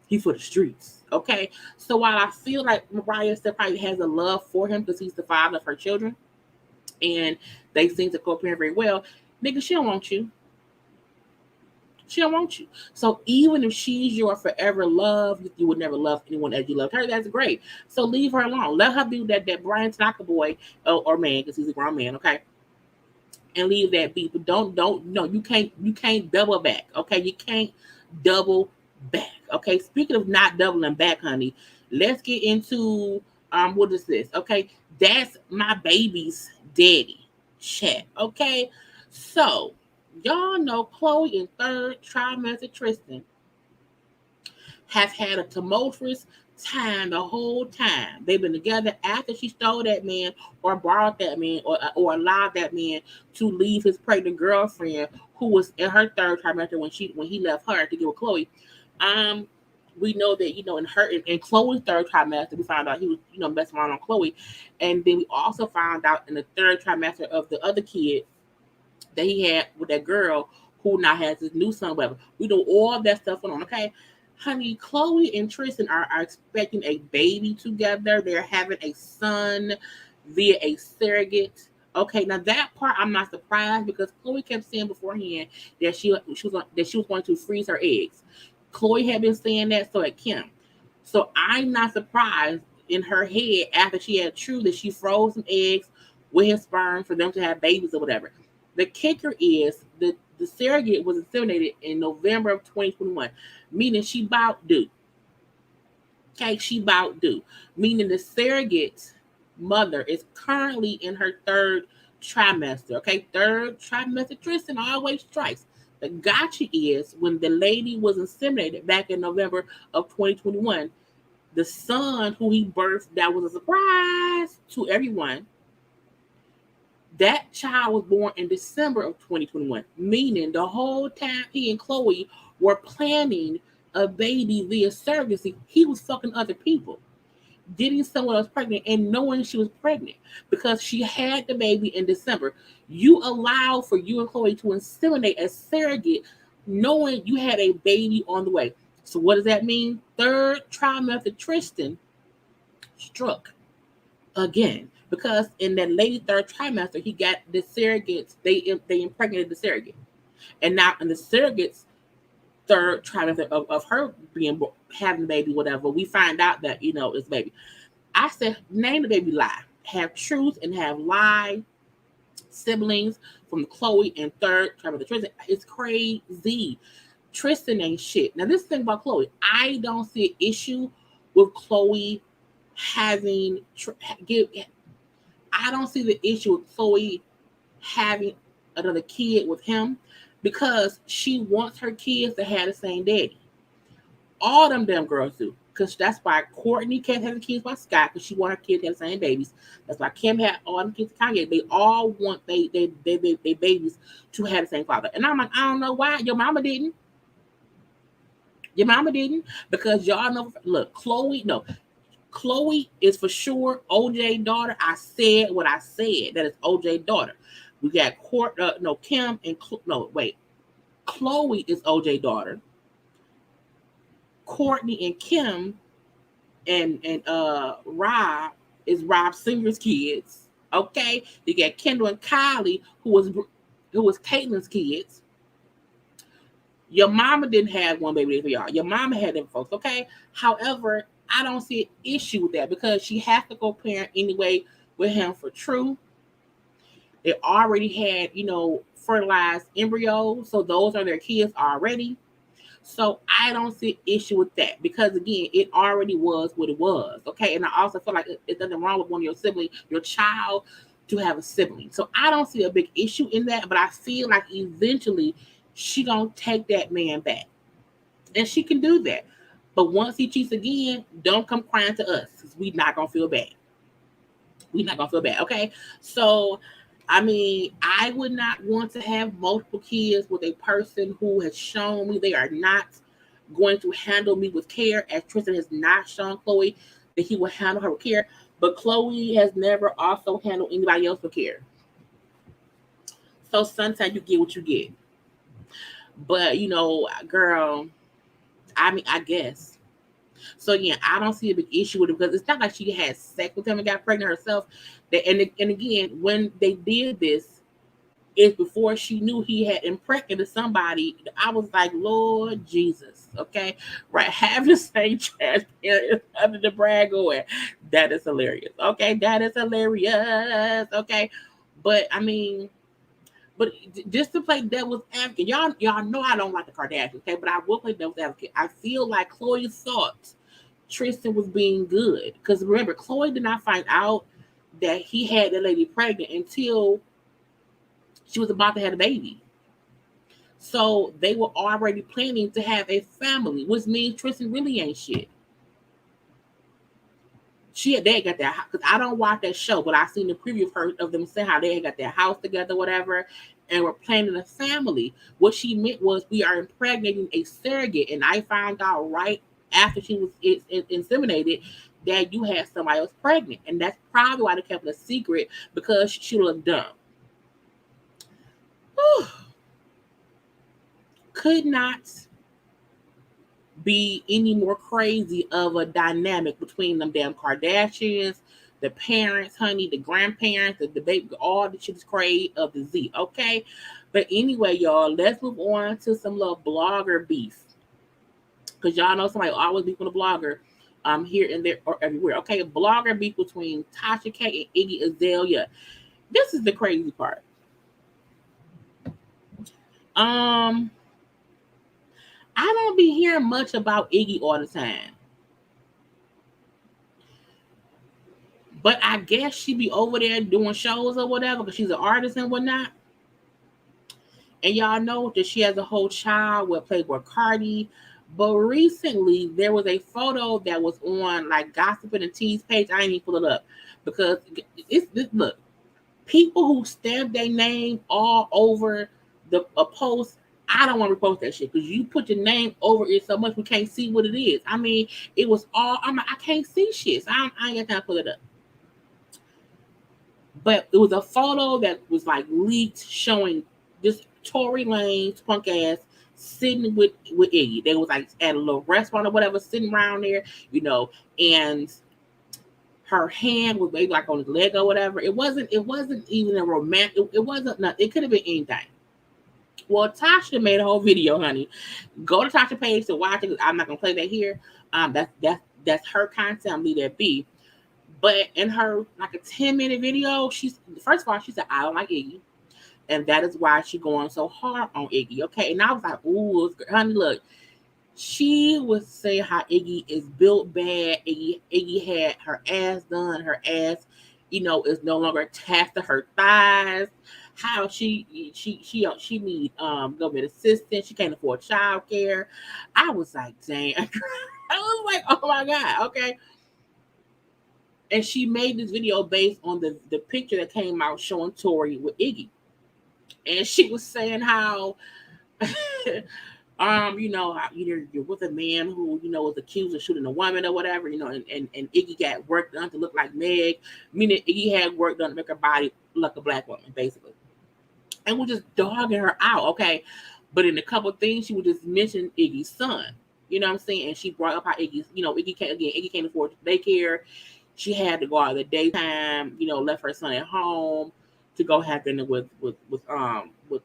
He for the streets, okay? So while I feel like Mariah still probably has a love for him because he's the father of her children, and they seem to co-parent very well, nigga, she don't want you. She don't want you. So even if she's your forever love, you would never love anyone as you loved her. That's great. So leave her alone. Let her be that Brian Tanaka boy or man, because he's a grown man, okay? And leave that be. But don't no, you can't double back. Okay, you can't double back. Okay, speaking of not doubling back, honey, let's get into what is this? Okay, that's my baby's daddy chat. Okay, so y'all know Khloe in third trimester Tristan has had a tumultuous time the whole time. They've been together after she stole that man or borrowed that man or allowed that man to leave his pregnant girlfriend who was in her third trimester when he left her to get with Khloe. We know that in Khloe's third trimester, we found out he was messing around on Khloe, and then we also found out in the third trimester of the other kid that he had with that girl who now has his new son. Whatever, we know all that stuff going on. Okay, honey, Khloe and Tristan are expecting a baby together. They're having a son via a surrogate. Okay, now that part I'm not surprised because Khloe kept saying beforehand that she was going to freeze her eggs. Khloe had been saying that, so at Kim. So I'm not surprised in her head after she had true that she froze some eggs with his sperm for them to have babies or whatever. The kicker is the surrogate was inseminated in November of 2021, meaning she about due. Okay, she about due. Meaning the surrogate mother is currently in her third trimester. Okay, third trimester Tristan always strikes. The gotcha is when the lady was inseminated back in November of 2021, the son who he birthed, that was a surprise to everyone. That child was born in December of 2021, meaning the whole time he and Khloe were planning a baby via surrogacy, he was fucking other people, getting someone else pregnant and knowing she was pregnant because she had the baby in December. You allow for you and Khloe to inseminate a surrogate knowing you had a baby on the way. So what does that mean? Third trimester Tristan struck again because in that late third trimester he got the surrogates. They impregnated the surrogate, and now in the surrogate's third trimester of her having the baby, whatever, we find out that it's baby. I said name the baby lie, have truth and have lie siblings from Khloe and third trimester Tristan. It's crazy. Tristan ain't shit. Now this thing about Khloe, I don't see an issue with Khloe having I don't see the issue with Khloe having another kid with him because she wants her kids to have the same daddy. All them damn girls do. Because that's why Courtney can't have the kids by Scott because she wants her kids to have the same babies. That's why Kim had all the kids to Kanye. They all want they babies to have the same father. And I'm like, I don't know why. Your mama didn't. Your mama didn't. Because y'all know, look, Khloe is for sure OJ's daughter. I said what I said. That is OJ's daughter. We got Kim and Khloe is OJ's daughter. Courtney and Kim and Rob is Rob Singer's kids. Okay, you got Kendall and Kylie, who was Caitlyn's kids. Your mama didn't have one baby for y'all. Your mama had them folks. Okay, however, I don't see an issue with that because she has to go parent anyway with him for True. They already had, fertilized embryos, so those are their kids already. So I don't see an issue with that because again, it already was what it was. Okay. And I also feel like it's nothing wrong with one of your siblings, your child to have a sibling. So I don't see a big issue in that, but I feel like eventually she gonna take that man back. And she can do that. But once he cheats again, don't come crying to us because we not gonna feel bad. We're not gonna feel bad. Okay. So I would not want to have multiple kids with a person who has shown me they are not going to handle me with care, as Tristan has not shown Khloe that he will handle her with care. But Khloe has never also handled anybody else with care. So sometimes you get what you get. But, girl, I guess. So, yeah, I don't see a big issue with it because it's not like she had sex with him and got pregnant herself. And again, when they did this, it's before she knew he had impregnated somebody. I was like, Lord Jesus, okay? Right, have the same transparent under the brag going. That is hilarious, okay? That is hilarious, okay? But, just to play devil's advocate, y'all know I don't like the Kardashians, okay? But I will play devil's advocate. I feel like Khloe thought Tristan was being good. Because remember, Khloe did not find out that he had the lady pregnant until she was about to have a baby. So they were already planning to have a family, which means Tristan really ain't shit. They got their house, because I don't watch that show, but I seen the preview of them saying how they had got their house together, whatever, and were planning a family. What she meant was we are impregnating a surrogate, and I found out right after she was inseminated that you had somebody else pregnant, and that's probably why they kept it a secret, because she looked dumb. Whew. Could not be any more crazy of a dynamic between them damn Kardashians, the parents, honey, the grandparents, the baby, all the shit is crazy of the Z, okay? But anyway, y'all, let's move on to some little blogger beef. Because y'all know somebody always beef with a blogger here and there or everywhere. Okay, a blogger beef between Tasha K and Iggy Azalea. This is the crazy part. I don't be hearing much about Iggy all the time. But I guess she be over there doing shows or whatever because she's an artist and whatnot. And y'all know that she has a whole child with Playboy Cardi. But recently, there was a photo that was on like Gossiping and Tease page. I ain't even pull it up because look, people who stamp their name all over a post, I don't want to repost that shit because you put your name over it so much we can't see what it is. It was all, I can't see shit. So I ain't got time to pull it up. But it was a photo that was like leaked showing this Tory Lanez punk ass sitting with Iggy. They was like at a little restaurant or whatever, sitting around there, and her hand was maybe like on his leg or whatever. It wasn't even a romantic, it wasn't nothing. It could have been anything. Well, Tasha made a whole video, honey. Go to Tasha page to watch it. I'm not gonna play that here. That's her content. I'm leave that be. But in her like a 10-minute video, first of all, she said, I don't like Iggy. And that is why she's going so hard on Iggy. Okay. And I was like, ooh, honey, look. She was saying how Iggy is built bad. Iggy had her ass done. Her ass, is no longer attached to her thighs. How she need government assistance. She can't afford childcare. I was like, dang. I was like, oh my God, okay. And she made this video based on the picture that came out showing Tory with Iggy. And she was saying how either you're with a man who, was accused of shooting a woman or whatever, and Iggy got work done to look like Meg, meaning Iggy had work done to make her body look like a black woman, basically. And we're just dogging her out, okay? But in a couple of things, she would just mention Iggy's son. You know what I'm saying? And she brought up how Iggy can't afford daycare. She had to go out the daytime, left her son at home to go have dinner with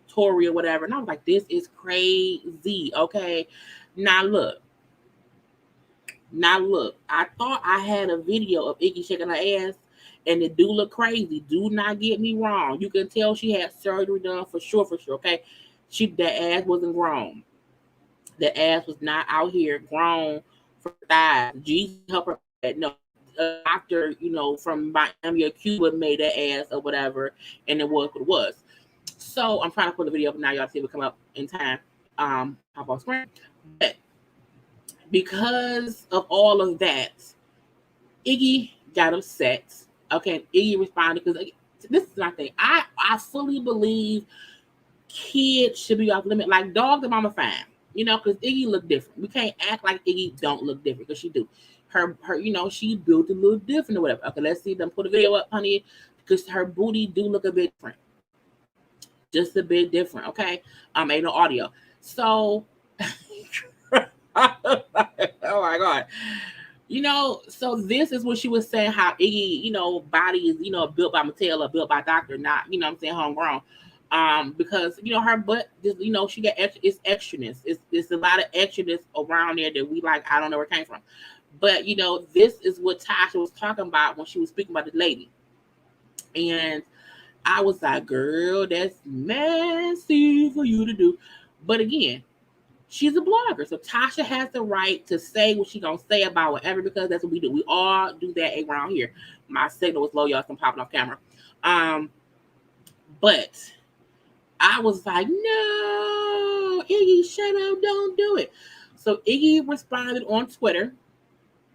Tori or whatever. And I was like, this is crazy. Okay. Now look. I thought I had a video of Iggy shaking her ass, and it do look crazy. Do not get me wrong. You can tell she had surgery done for sure. Okay. That ass wasn't grown. The ass was not out here grown for thighs. Jesus help her. No, a doctor, from Miami or Cuba made that ass or whatever, and it was what it was. So I'm trying to put the video up now. Y'all see it come up in time. Hop on screen. But because of all of that, Iggy got upset. Okay, Iggy responded because this is my thing. I fully believe kids should be off limit. Like dog and mama fine. Because Iggy look different. We can't act like Iggy don't look different because she do. Her, she built a little different or whatever. Okay, let's see them put a video up, honey, because her booty do look a bit different. Just a bit different, okay? Ain't no audio. So, oh my God. So this is what she was saying, how Iggy, body is, built by Mattel or built by doctor, not, I'm saying homegrown. Because her butt, just she got it's extraness. It's a lot of extraness around there that we like. I don't know where it came from, but this is what Tasha was talking about when she was speaking about the lady, and I was like, girl, that's messy for you to do. But again, she's a blogger, so Tasha has the right to say what she gonna say about whatever because that's what we do. We all do that around here. My signal was low, y'all. I'm popping off camera. But I was like, no, Iggy, shut up, don't do it. So Iggy responded on Twitter,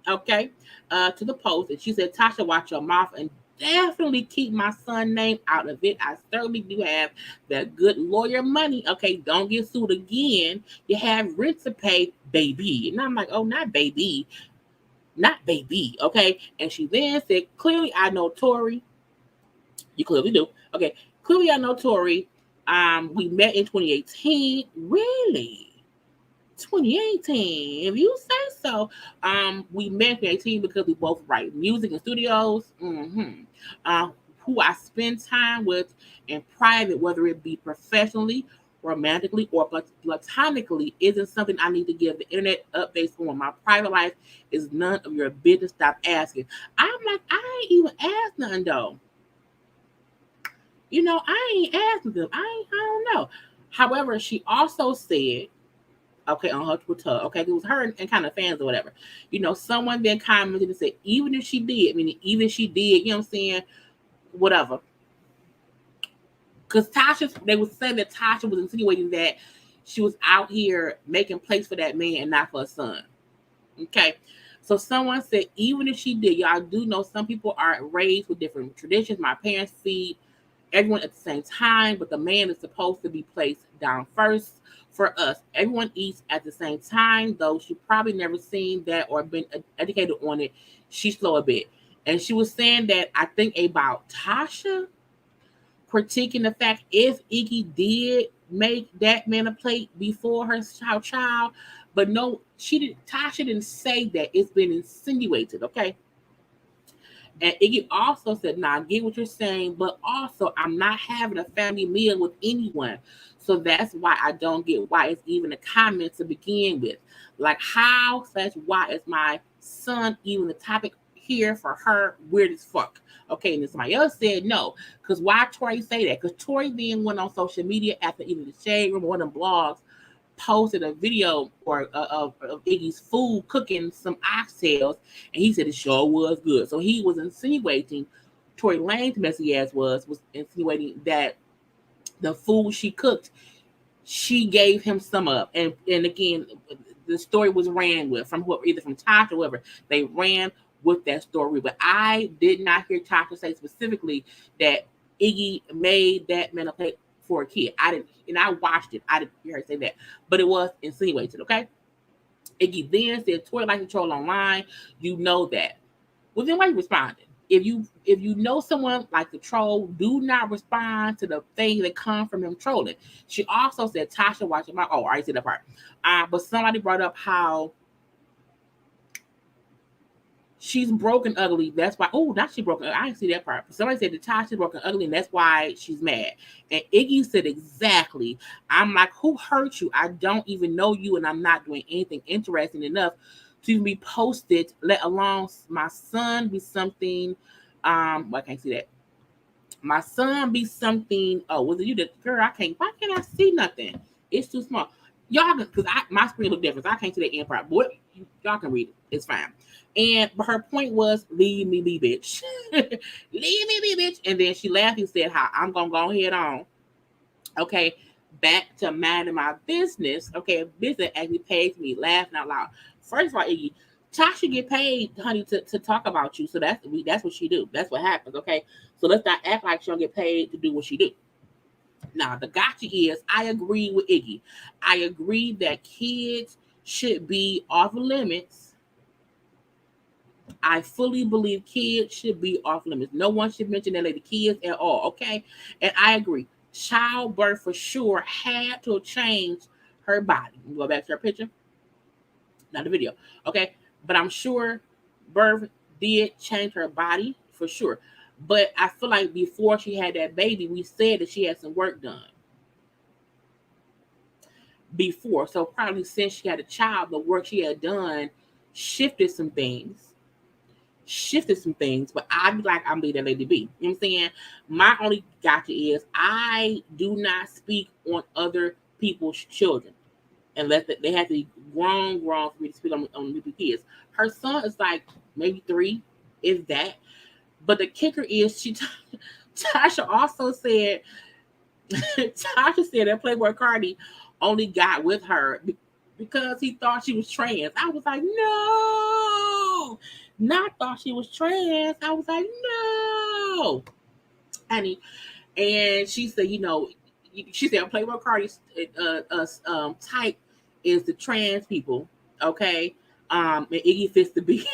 okay, to the post, and she said, Tasha, watch your mouth and definitely keep my son's name out of it. I certainly do have that good lawyer money. Okay, don't get sued again. You have rent to pay, baby. And I'm like, oh, not baby. Okay. And she then said, clearly I know Tori. You clearly do. Okay, clearly I know Tori. We met in 2018. Really? 2018, if you say so. We met in 2018 because we both write music in studios. Who I spend time with in private, whether it be professionally, romantically, or platonically, isn't something I need to give the internet updates on. My private life is none of your business. Stop asking. I'm like, I ain't even asked nothing though. I ain't asking them. I don't know. However, she also said, okay, on her Twitter, okay, it was her and kind of fans or whatever. Someone then commented and said, even if she did, whatever. Because they would say that Tasha was insinuating that she was out here making place for that man and not for her son. Okay. So someone said, even if she did, y'all do know some people are raised with different traditions. My parents feed everyone at the same time, but the man is supposed to be placed down first. For us, everyone eats at the same time, though she probably never seen that or been educated on it. She's slow a bit. And she was saying that I think about Tasha critiquing the fact if Iggy did make that man a plate before her child, but no, Tasha didn't say that. It's been insinuated, okay? And Iggy also said, now I get what you're saying, but also I'm not having a family meal with anyone. So that's why I don't get why it's even a comment to begin with. Like why is my son even the topic here for her? Weird as fuck. Okay, and then somebody else said no. Because why Tori say that? Because Tori then went on social media after either the Shade Room or one of them blogs posted a video of Iggy's food cooking some oxtails, and he said it sure was good. So he was insinuating, Tory Lane's messy ass was insinuating that the food she cooked, she gave him some of. And again, the story was ran with from whoever, either from Tasha or whoever. They ran with that story. But I did not hear Tasha say specifically that Iggy made that man a plate for a kid. I didn't, and I watched it. I didn't hear her say that. But it was insinuated, okay? Iggy then said, Tory like to troll online. You know that. Well, then why you responding? if you know someone like the troll, do not respond to the things that come from him trolling. She also said, Tasha, watch your mouth. Oh, I already said that part. But somebody brought up how she's broken ugly. That's why. Oh, not she broken. I didn't see that part. But somebody said that Tasha's broken ugly, and that's why she's mad. And Iggy said exactly. I'm like, who hurt you? I don't even know you, and I'm not doing anything interesting enough to be posted, let alone my son be something. Well, I can't see that. My son be something. Oh, was it you? That girl? Why can't I see nothing? It's too small. Y'all, because my screen look different. So I can't see that end part. But y'all can read it. It's fine. But her point was, leave me be, bitch. Leave me be, bitch. And then she laughed and said, "How I'm gonna go ahead on." Okay, back to minding my business. Okay, business actually pays me. Laughing out loud. First of all, Iggy, Tasha get paid, honey, to talk about you. So that's what she do. That's what happens. Okay, so let's not act like she don't get paid to do what she do. Now the gotcha is, I agree with Iggy. I agree that kids should be off limits. I fully believe kids should be off limits. No one should mention that lady kids at all. Okay, and I agree. Childbirth for sure had to change her body. Go back to her picture. Not the video. Okay. But I'm sure birth did change her body for sure. But I feel like before she had that baby, we said that she had some work done. Before. So probably since she had a child, the work she had done shifted some things. But I be like, I'm be that lady be. You know what I'm saying? My only gotcha is I do not speak on other people's children. Unless they have to be grown for me to speak on the kids. Her son is like maybe 3, if that. But the kicker is Tasha also said, Tasha said that Playboy Cardi only got with her because he thought she was trans. I was like, no, not thought she was trans. I was like, no, honey. And she said, Playboy Cardi's type is the trans people, okay? And Iggy fits the bill.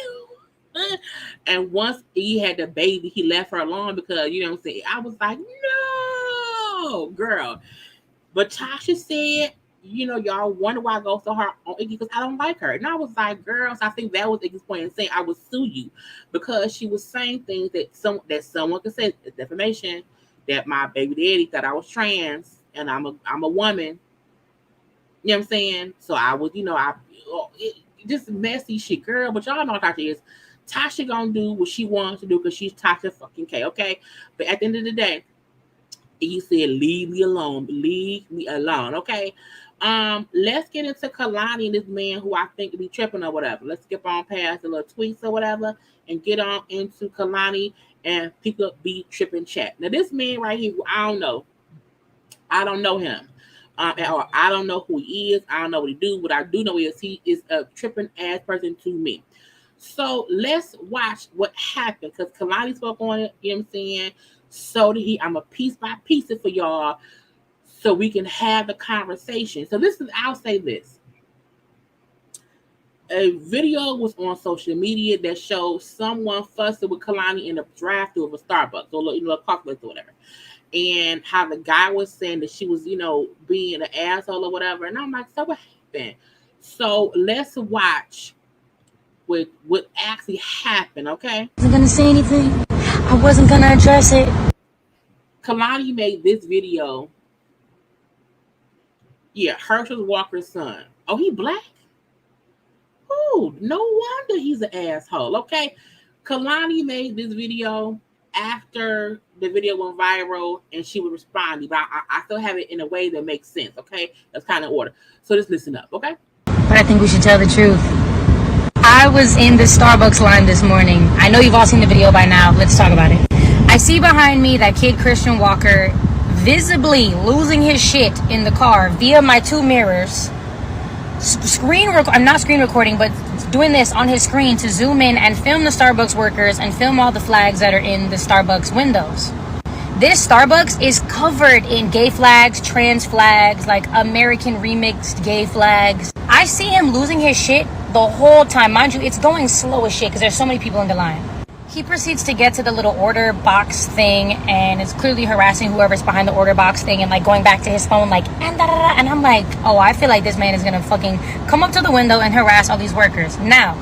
And once Iggy had the baby, he left her alone because, you know what I'm saying? I was like, no, girl. But Tasha said, y'all wonder why I go so hard on Iggy because I don't like her. And I was like, girls, I think that was Iggy's point in saying I would sue you because she was saying things that someone could say, defamation, that my baby daddy thought I was trans and I'm a woman. You know what I'm saying? So I was, just messy shit, girl. But y'all know what Tasha is. Tasha gonna do what she wants to do because she's Tasha fucking K, okay? But at the end of the day, he said, leave me alone. Leave me alone, okay? Let's get into Kehlani and this man who I think be tripping or whatever. Let's skip on past the little tweets or whatever and get on into Kehlani and people be tripping chat. Now, this man right here, who I don't know him. Or I don't know who he is. I don't know what he do. What I do know is he is a tripping ass person to me. So let's watch what happened because Kehlani spoke on it. You know what I'm saying? So did he. I'm a piece by piece it for y'all so we can have the conversation. So I'll say this. A video was on social media that showed someone fussing with Kehlani in the drive-thru of a Starbucks or a coffee place or whatever. And how the guy was saying that she was, being an asshole or whatever. And I'm like, so what happened? So let's watch what actually happened, okay? I wasn't gonna say anything. I wasn't gonna address it. Kehlani made this video. Yeah, Herschel Walker's son. Oh, he black? Oh, no wonder he's an asshole, okay? Kehlani made this video after the video went viral and she was responding, but I still have it in a way that makes sense, okay? That's kind of order. So just listen up, okay? But I think we should tell the truth. I was in the Starbucks line this morning. I know you've all seen the video by now. Let's talk about it. I see behind me that kid Christian Walker visibly losing his shit in the car via my 2 mirrors. I'm not screen recording, but doing this on his screen to zoom in and film the Starbucks workers and film all the flags that are in the Starbucks windows. This Starbucks is covered in gay flags, trans flags, like American remixed gay flags. I see him losing his shit the whole time. Mind you, it's going slow as shit because there's so many people in the line. he proceeds to get to the little order box thing and is clearly harassing whoever's behind the order box thing and like going back to his phone like and and I'm like, oh, I feel like this man is gonna fucking come up to the window and harass all these workers. Now,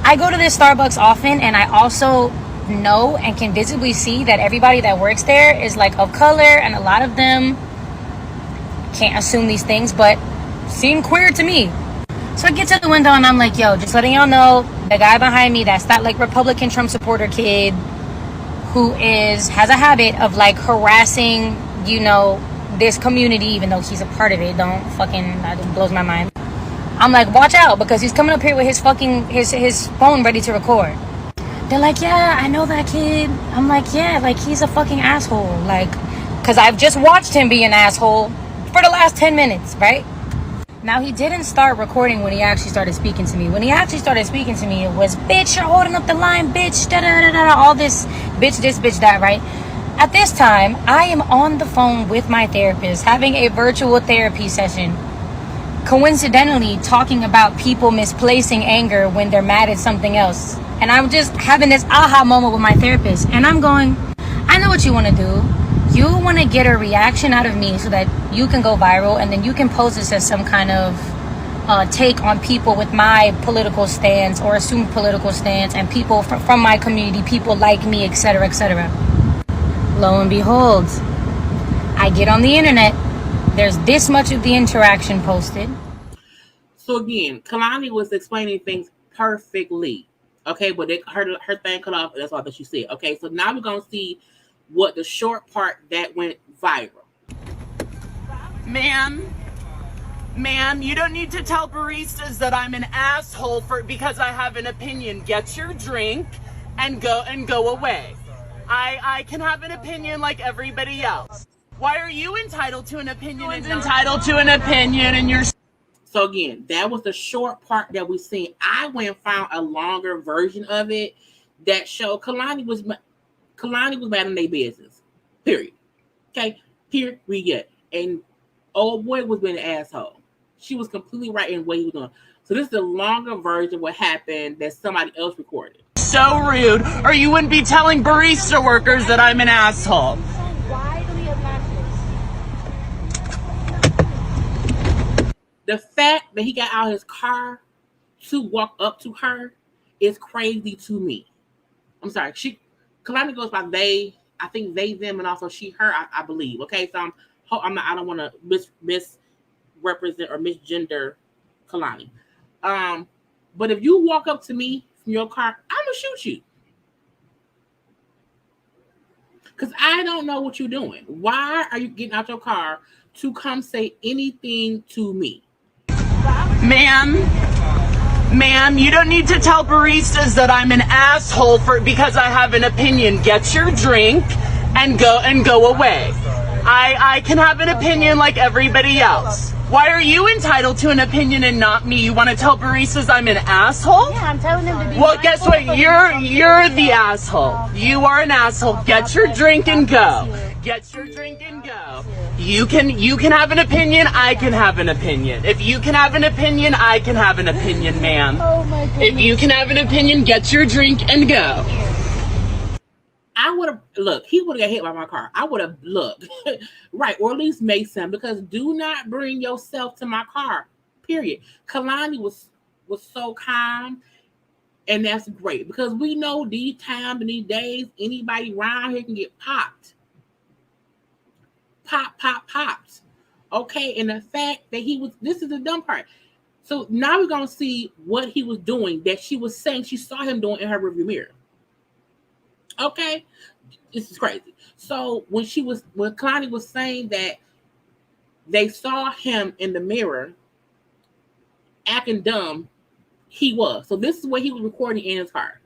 I go to this Starbucks often, and I also know and can visibly see that everybody that works there is like of color, and a lot of them can't assume these things but seem queer to me. So I get to the window and I'm like, yo, just letting y'all know, the guy behind me, that's that like Republican Trump supporter kid who has a habit of like harassing, you know, this community, even though he's a part of it. It blows my mind. I'm like, watch out, because he's coming up here with his fucking his phone ready to record. They're like, yeah, I know that kid. I'm like, yeah, like he's a fucking asshole. Like, because I've just watched him be an asshole for the last 10 minutes, right? Now, he didn't start recording when he actually started speaking to me. When he actually started speaking to me, it was, bitch, you're holding up the line, bitch, da-da-da-da, all this, bitch, that, right? At this time, I am on the phone with my therapist, having a virtual therapy session, coincidentally talking about people misplacing anger when they're mad at something else. And I'm just having this aha moment with my therapist. And I'm going, I know what you want to do. You want to get a reaction out of me so that you can go viral, and then you can pose this as some kind of take on people with my political stance or assumed political stance, and people from my community, people like me, etc., etc. Lo and behold, I get on the internet. There's this much of the interaction posted. So again, Kehlani was explaining things perfectly. Okay, but her thing cut off. That's all that she said. Okay, so now we're gonna see what the short part that went viral. Ma'am, you don't need to tell baristas that I'm an asshole because I have an opinion. Get your drink and go away. I can have an opinion like everybody else. Why are you entitled to an opinion and entitled to an opinion and you're... So again, that was the short part that we seen. I went and found a longer version of it that showed Kehlani was bad in their business. Period. Okay, here we get. And old boy was being an asshole. She was completely right in what he was doing. So this is the longer version of what happened that somebody else recorded. So rude, or you wouldn't be telling barista workers that I'm an asshole. Why do we obnoxious? The fact that he got out of his car to walk up to her is crazy to me. I'm sorry. Kehlani goes by they. I think they, them, and also she, her. I believe. Okay, so I don't want to misrepresent or misgender Kehlani. But if you walk up to me from your car, I'm gonna shoot you. Because I don't know what you're doing. Why are you getting out your car to come say anything to me? Ma'am, you don't need to tell baristas that I'm an asshole because I have an opinion. Get your drink and go away. I can have an opinion like everybody else. Why are you entitled to an opinion and not me? You want to tell baristas I'm an asshole? Yeah, I'm telling them to be. Well, guess what? You're the asshole. You are an asshole. Get your drink and go. Get your drink and go. You can have an opinion. I can have an opinion. If you can have an opinion, I can have an opinion, ma'am. Oh my goodness. If you can have an opinion, get your drink and go. I would have he would have got hit by my car. I would have right, or at least made some, because do not bring yourself to my car. Period. Kehlani was so calm, and that's great, because we know these times and these days, anybody around here can get popped. Popped. Okay, and the fact that this is the dumb part. So now we're gonna see what he was doing that she was saying she saw him doing in her rearview mirror. Okay, this is crazy. So when Kehlani was saying that they saw him in the mirror acting dumb, he was. So this is what he was recording in his car.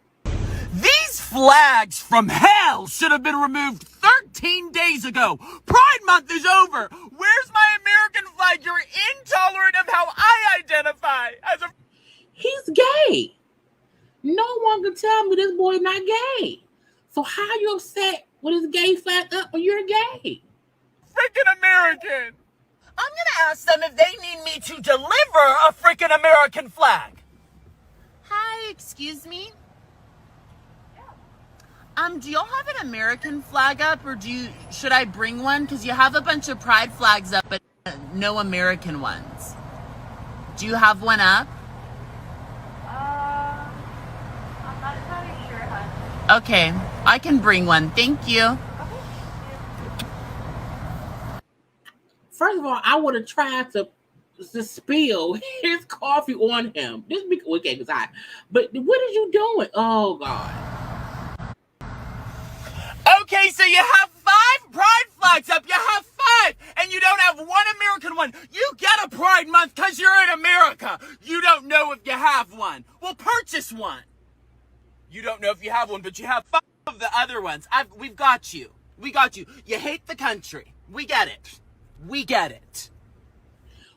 These flags from hell should have been removed 13 days ago. Pride Month is over. Where's my American flag? You're intolerant of how I identify as a... He's gay. No one can tell me this boy is not gay. So how you upset with his gay flag up when you're gay? Freaking American. I'm gonna ask them if they need me to deliver a freaking American flag. Hi, excuse me? Do y'all have an American flag up, or should I bring one? Because you have a bunch of pride flags up, but no American ones. Do you have one up? I'm not entirely sure, hon. Okay, I can bring one. Thank you. First of all, I would have tried to spill his coffee on him. Just because, okay, because but what are you doing? Oh, God. Okay, so you have 5 pride flags up. You have 5, and you don't have one American one. You get a Pride Month because you're in America. You don't know if you have one. Well, purchase one. You don't know if you have one, but you have 5 of the other ones. We've got you. We got you. You hate the country. We get it. We get it.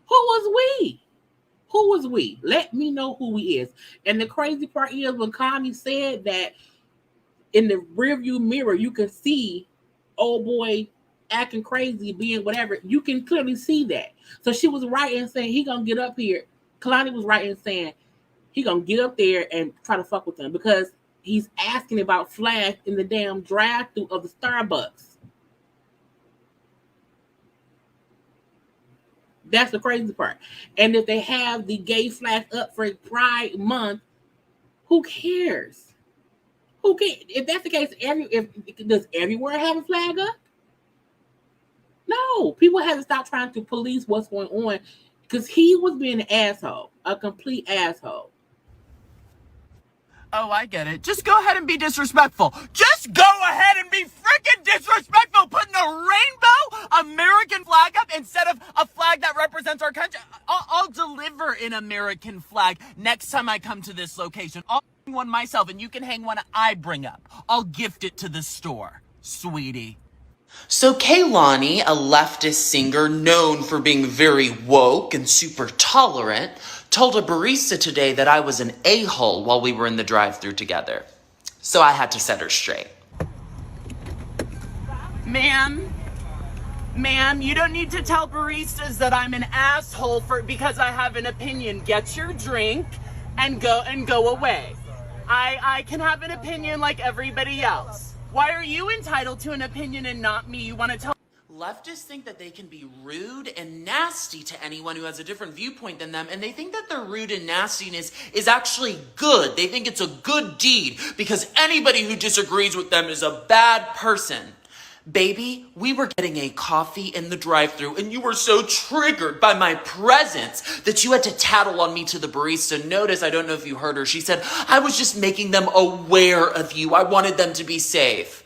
Who was we? Who was we? Let me know who we is. And the crazy part is when Connie said that in the rearview mirror, you can see old boy acting crazy, being whatever. You can clearly see that. So she was right in saying he gonna get up here. Kehlani was right in saying he gonna get up there and try to fuck with them because he's asking about flags in the damn drive-thru of the Starbucks. That's the crazy part. And if they have the gay flag up for Pride Month, who cares? Who cares? If that's the case, does everywhere have a flag up? No. People have to stop trying to police what's going on because he was being an asshole, a complete asshole. Oh, I get it. Just go ahead and be disrespectful. Just go ahead and be freaking disrespectful. Putting a rainbow American flag up instead of a flag that represents our country. I'll deliver an American flag next time I come to this location. I'll hang one myself, and you can hang one I bring up. I'll gift it to the store, sweetie. So Kehlani, a leftist singer known for being very woke and super tolerant, told a barista today that I was an a-hole while we were in the drive-thru together. So I had to set her straight. Ma'am, you don't need to tell baristas that I'm an asshole because I have an opinion. Get your drink and go away. I can have an opinion like everybody else. Why are you entitled to an opinion and not me? You want to tell... Leftists think that they can be rude and nasty to anyone who has a different viewpoint than them, and they think that their rude and nastiness is actually good. They think it's a good deed because anybody who disagrees with them is a bad person. Baby, we were getting a coffee in the drive-thru, and you were so triggered by my presence that you had to tattle on me to the barista. Notice, I don't know if you heard her, she said, I was just making them aware of you. I wanted them to be safe.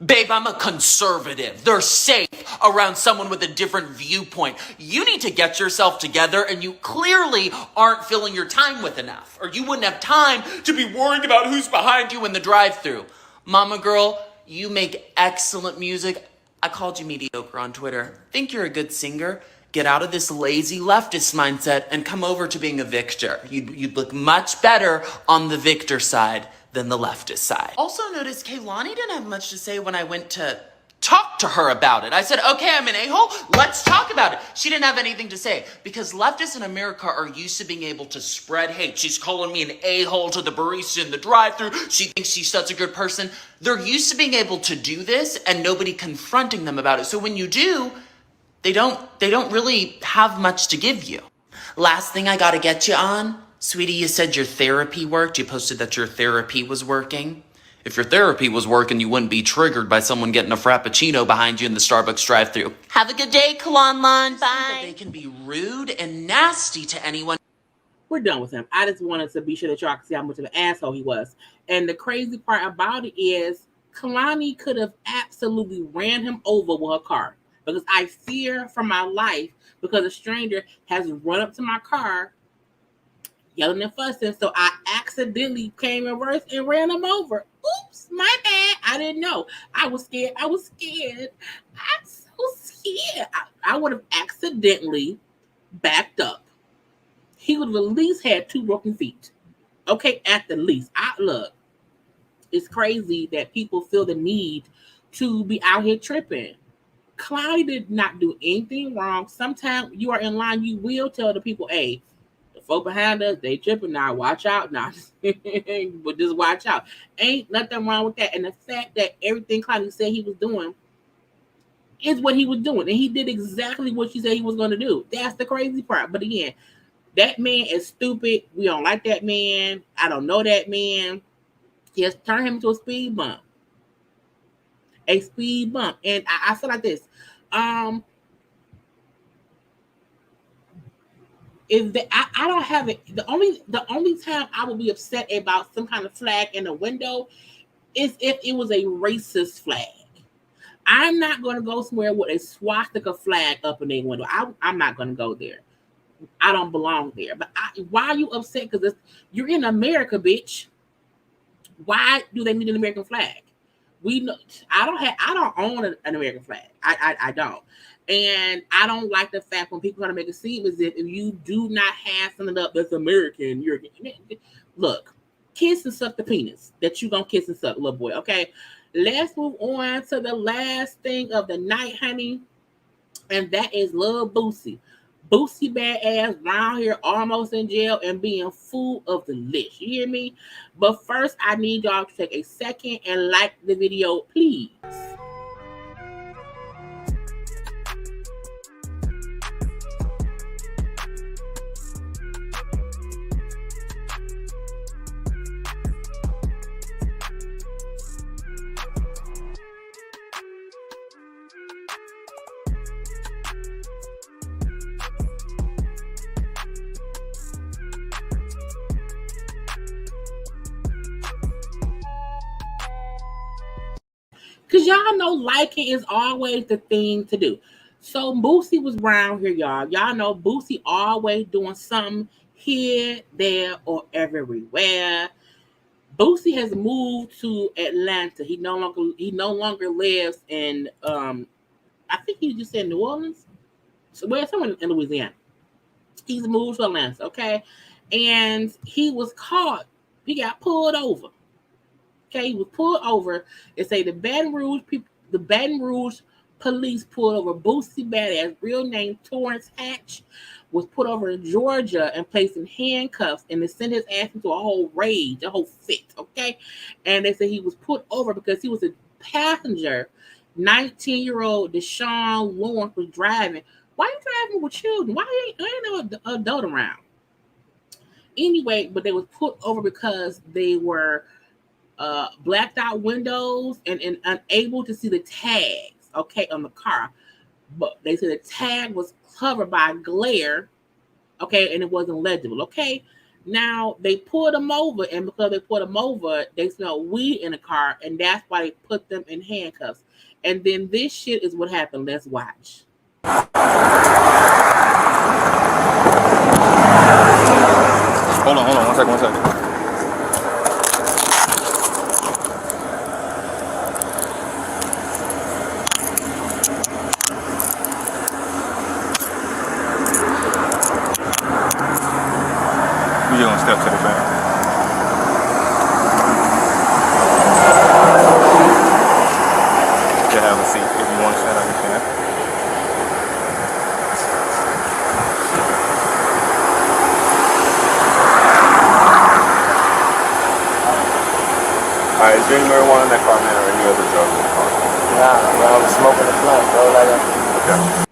Babe, I'm a conservative. They're safe around someone with a different viewpoint. You need to get yourself together, and you clearly aren't filling your time with enough, or you wouldn't have time to be worried about who's behind you in the drive-thru. Mama girl, you make excellent music. I called you mediocre on Twitter. Think you're a good singer? Get out of this lazy leftist mindset and come over to being a victor. You'd look much better on the victor side than the leftist side. Also notice Kehlani didn't have much to say when I went to talk to her about it. I said, okay, I'm an a-hole. Let's talk about it. She didn't have anything to say because leftists in America are used to being able to spread hate. She's calling me an a-hole to the barista in the drive-thru. She thinks she's such a good person. They're used to being able to do this and nobody confronting them about it. So when you do, they don't really have much to give you. Last thing I got to get you on, sweetie, you said your therapy worked. You posted that your therapy was working. If your therapy was working, you wouldn't be triggered by someone getting a Frappuccino behind you in the Starbucks drive-thru. Have a good day, Kehlani. Bye. They can be rude and nasty to anyone. We're done with him. I just wanted to be sure that y'all can see how much of an asshole he was. And the crazy part about it is Kehlani could have absolutely ran him over with her car because I fear for my life because a stranger has run up to my car yelling and fussing, so I accidentally came in reverse and ran him over. Oops, my bad. I didn't know. I was scared. I'm so scared. I would have accidentally backed up. He would have at least had 2 broken feet. Okay, at the least. Look, it's crazy that people feel the need to be out here tripping. Khloe did not do anything wrong. Sometimes you are in line, you will tell the people, hey, the folk behind us, they tripping now. Watch out now. But just watch out. Ain't nothing wrong with that. And the fact that everything Kehlani said he was doing is what he was doing. And he did exactly what she said he was going to do. That's the crazy part. But again, that man is stupid. We don't like that man. I don't know that man. Just turn him into a speed bump. A speed bump. And I feel like this. Is that I don't have it. The only time I would be upset about some kind of flag in the window is if it was a racist flag. I'm not going to go somewhere with a swastika flag up in their window. I'm not going to go there. I don't belong there. But why are you upset? Because you're in America, bitch. Why do they need an American flag? We know I don't own an American flag. I don't. And I don't like the fact when people try to make it seem as if you do not have something up that's American, you're look, kiss and suck the penis that you gonna kiss and suck, little boy. Okay, let's move on to the last thing of the night, honey, and that is little Boosie. Boosie badass round here almost in jail and being full of the list. You hear me? But first, I need y'all to take a second and like the video, please. Because y'all know liking is always the thing to do. So Boosie was around here, y'all. Y'all know Boosie always doing something here, there, or everywhere. Boosie has moved to Atlanta. He no longer lives in I think he just said New Orleans. So somewhere in Louisiana. He's moved to Atlanta, okay? And he was caught. He got pulled over. Okay, he was pulled over. They say the Baton Rouge police pulled over Boosie badass, real name Torrance Hatch, was put over in Georgia and placed in handcuffs, and they sent his ass into a whole rage, a whole fit. Okay, and they said he was put over because he was a passenger. 19-year-old Deshaun Lawrence was driving. Why are you driving with children? Why ain't no adult around? Anyway, but they was put over because they were blacked out windows and unable to see the tags, okay, on the car. But they said the tag was covered by glare, okay, and it wasn't legible, okay. Now they pulled them over, and because they pulled them over, they smelled weed in the car, and that's why they put them in handcuffs. And then this shit is what happened. Let's watch. Hold on, one second. We're gonna step to the back. You can have a seat if you want to stand up, you can. Alright, is there any marijuana in that car, man, or any other drugs in the car? Nah, bro, I was smoking a blunt, bro. Okay.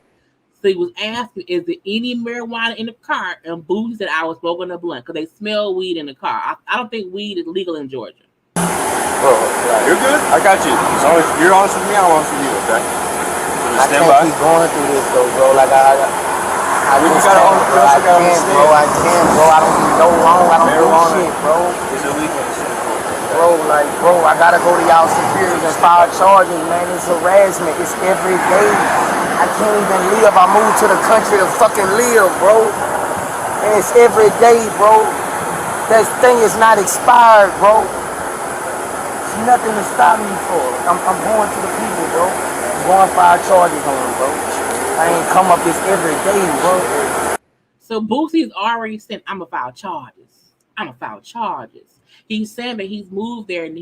So he was asking, is there any marijuana in the car? And Boosie said, I was smoking a blunt because they smell weed in the car. I don't think weed is legal in Georgia. Bro, you're good. I got you. As long as you're honest with me, I'm honest with you, okay? So I can't keep going through this, though, bro. Like, I just can't, bro. I can't, bro. I don't do no wrong. I don't do shit, bro. It's illegal. Bro, I gotta go to y'all superiors and file charges, man. It's harassment. It's every day. I can't even live. I moved to the country to fucking live, bro. And it's every day, bro. That thing is not expired, bro. There's nothing to stop me for. I'm going to the people, bro. I'm going to file charges on them, bro. I ain't come up this every day, bro. So Boosie's already said, I'm gonna file charges. He's saying that he's moved there and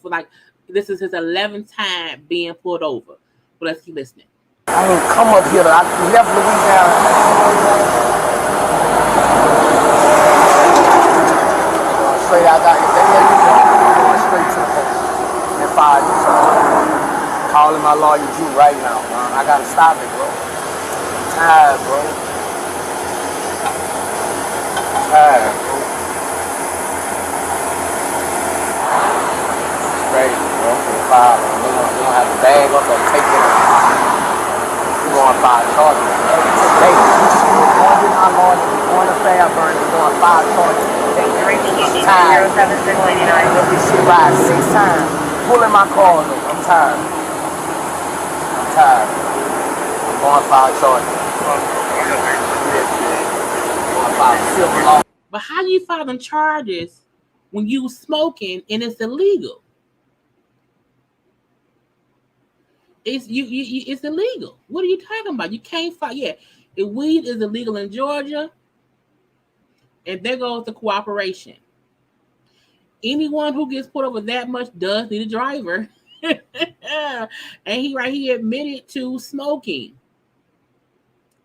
for like this is his 11th time being pulled over. But let's keep listening. I ain't come up here. I left Louisiana. lawyer Jew right now, man. I gotta stop it, bro. I'm tired, bro. I'm tired, bro. It's crazy, bro. I'm gonna file them. They don't have the bag up or take it up. We're going to file charges today. We're going to my lawyer. We're going to Fairburn. We're going to file charges. I'm tired. Let this shit ride 6 times. Pulling my car though. I'm tired. I'm tired. I'm going to file charges. But how do you file them charges when you smoking and it's illegal? It's illegal. What are you talking about? You can't file. Yeah, if weed is illegal in Georgia, and there goes the cooperation. Anyone who gets put over that much does need a driver. And he admitted to smoking.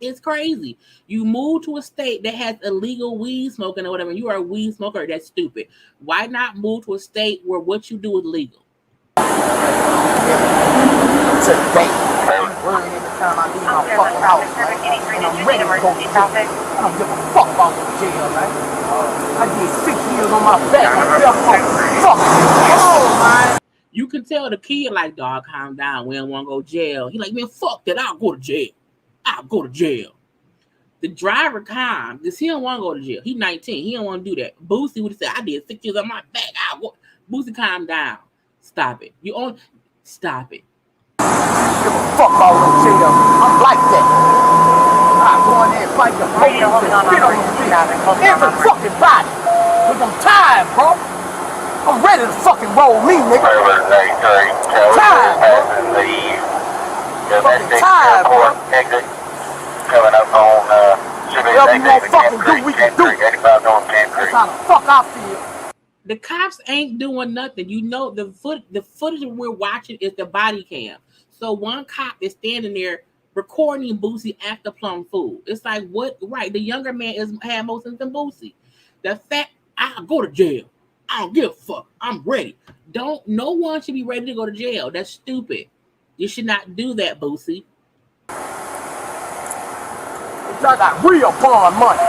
It's crazy. You move to a state that has illegal weed smoking or whatever. You are a weed smoker. That's stupid. Why not move to a state where what you do is legal? Today. I'm worried every time I leave my fucking house, man. And I'm ready to go to jail. I don't give a fuck about the jail, man. I did 6 years on my back. I'm there for fuck. Oh, man. You can tell the kid like, dog, calm down. We don't want to go to jail. He like, man, fuck that. I'll go to jail. I'll go to jail. The driver calm because he don't want to go to jail. He's 19. He don't want to do that. Boosie would have said, I did 6 years on my back. I'll go. Boosie, calm down. Stop it. Stop it. Give a fuck about no jail. I'm like that. I go in there and fight the police and spit on you. Every fucking body. Cause I'm tired, bro. I'm ready to fucking roll me, nigga. Tired, bro. Fucking tired, bro. Coming up on whatever you want fucking do, we can do. That's how the fuck I feel. The cops ain't doing nothing. You know, the footage we're watching is the body cam. So one cop is standing there recording Boosie after Plum Fool. It's like, what? Right. The younger man had more sense than Boosie. The fact, I'll go to jail. I don't give a fuck. I'm ready. No one should be ready to go to jail. That's stupid. You should not do that, Boosie. I got real bond money.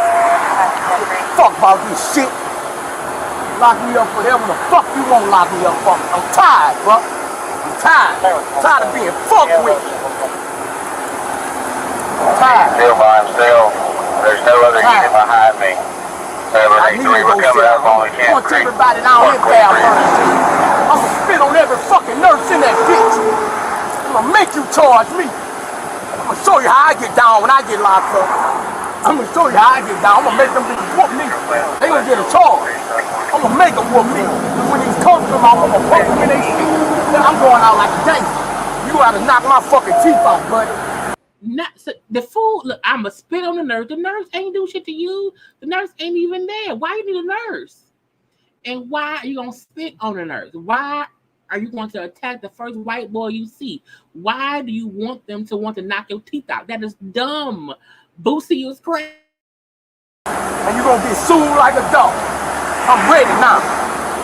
Fuck about this shit. Lock me up for whatever the fuck you want to lock me up for. I'm tired, bro. I'm tired. I'm tired of being fucked with. I'm tired. Still by himself. There's no other unit behind me. I need to go jail. I want everybody down here bad. I'm gonna spit on every fucking nurse in that bitch. I'm gonna make you charge me. I'm gonna show you how I get down when I get locked up. I'm gonna show you how I get down. I'm gonna make them bitches whoop me. They gonna get a charge. I'm gonna make them whoop me. When these cops come out, I'm gonna poke them in their shit. Then I'm going out like a gangster. You gotta knock my fucking teeth out, buddy. The fool, look, I'ma spit on the nurse. The nurse ain't do shit to you. The nurse ain't even there. Why you need a nurse? And why are you gonna spit on the nurse? Why are you going to attack the first white boy you see? Why do you want them to want to knock your teeth out? That is dumb. Boosie is crazy. And you're gonna get sued like a dog. I'm ready now.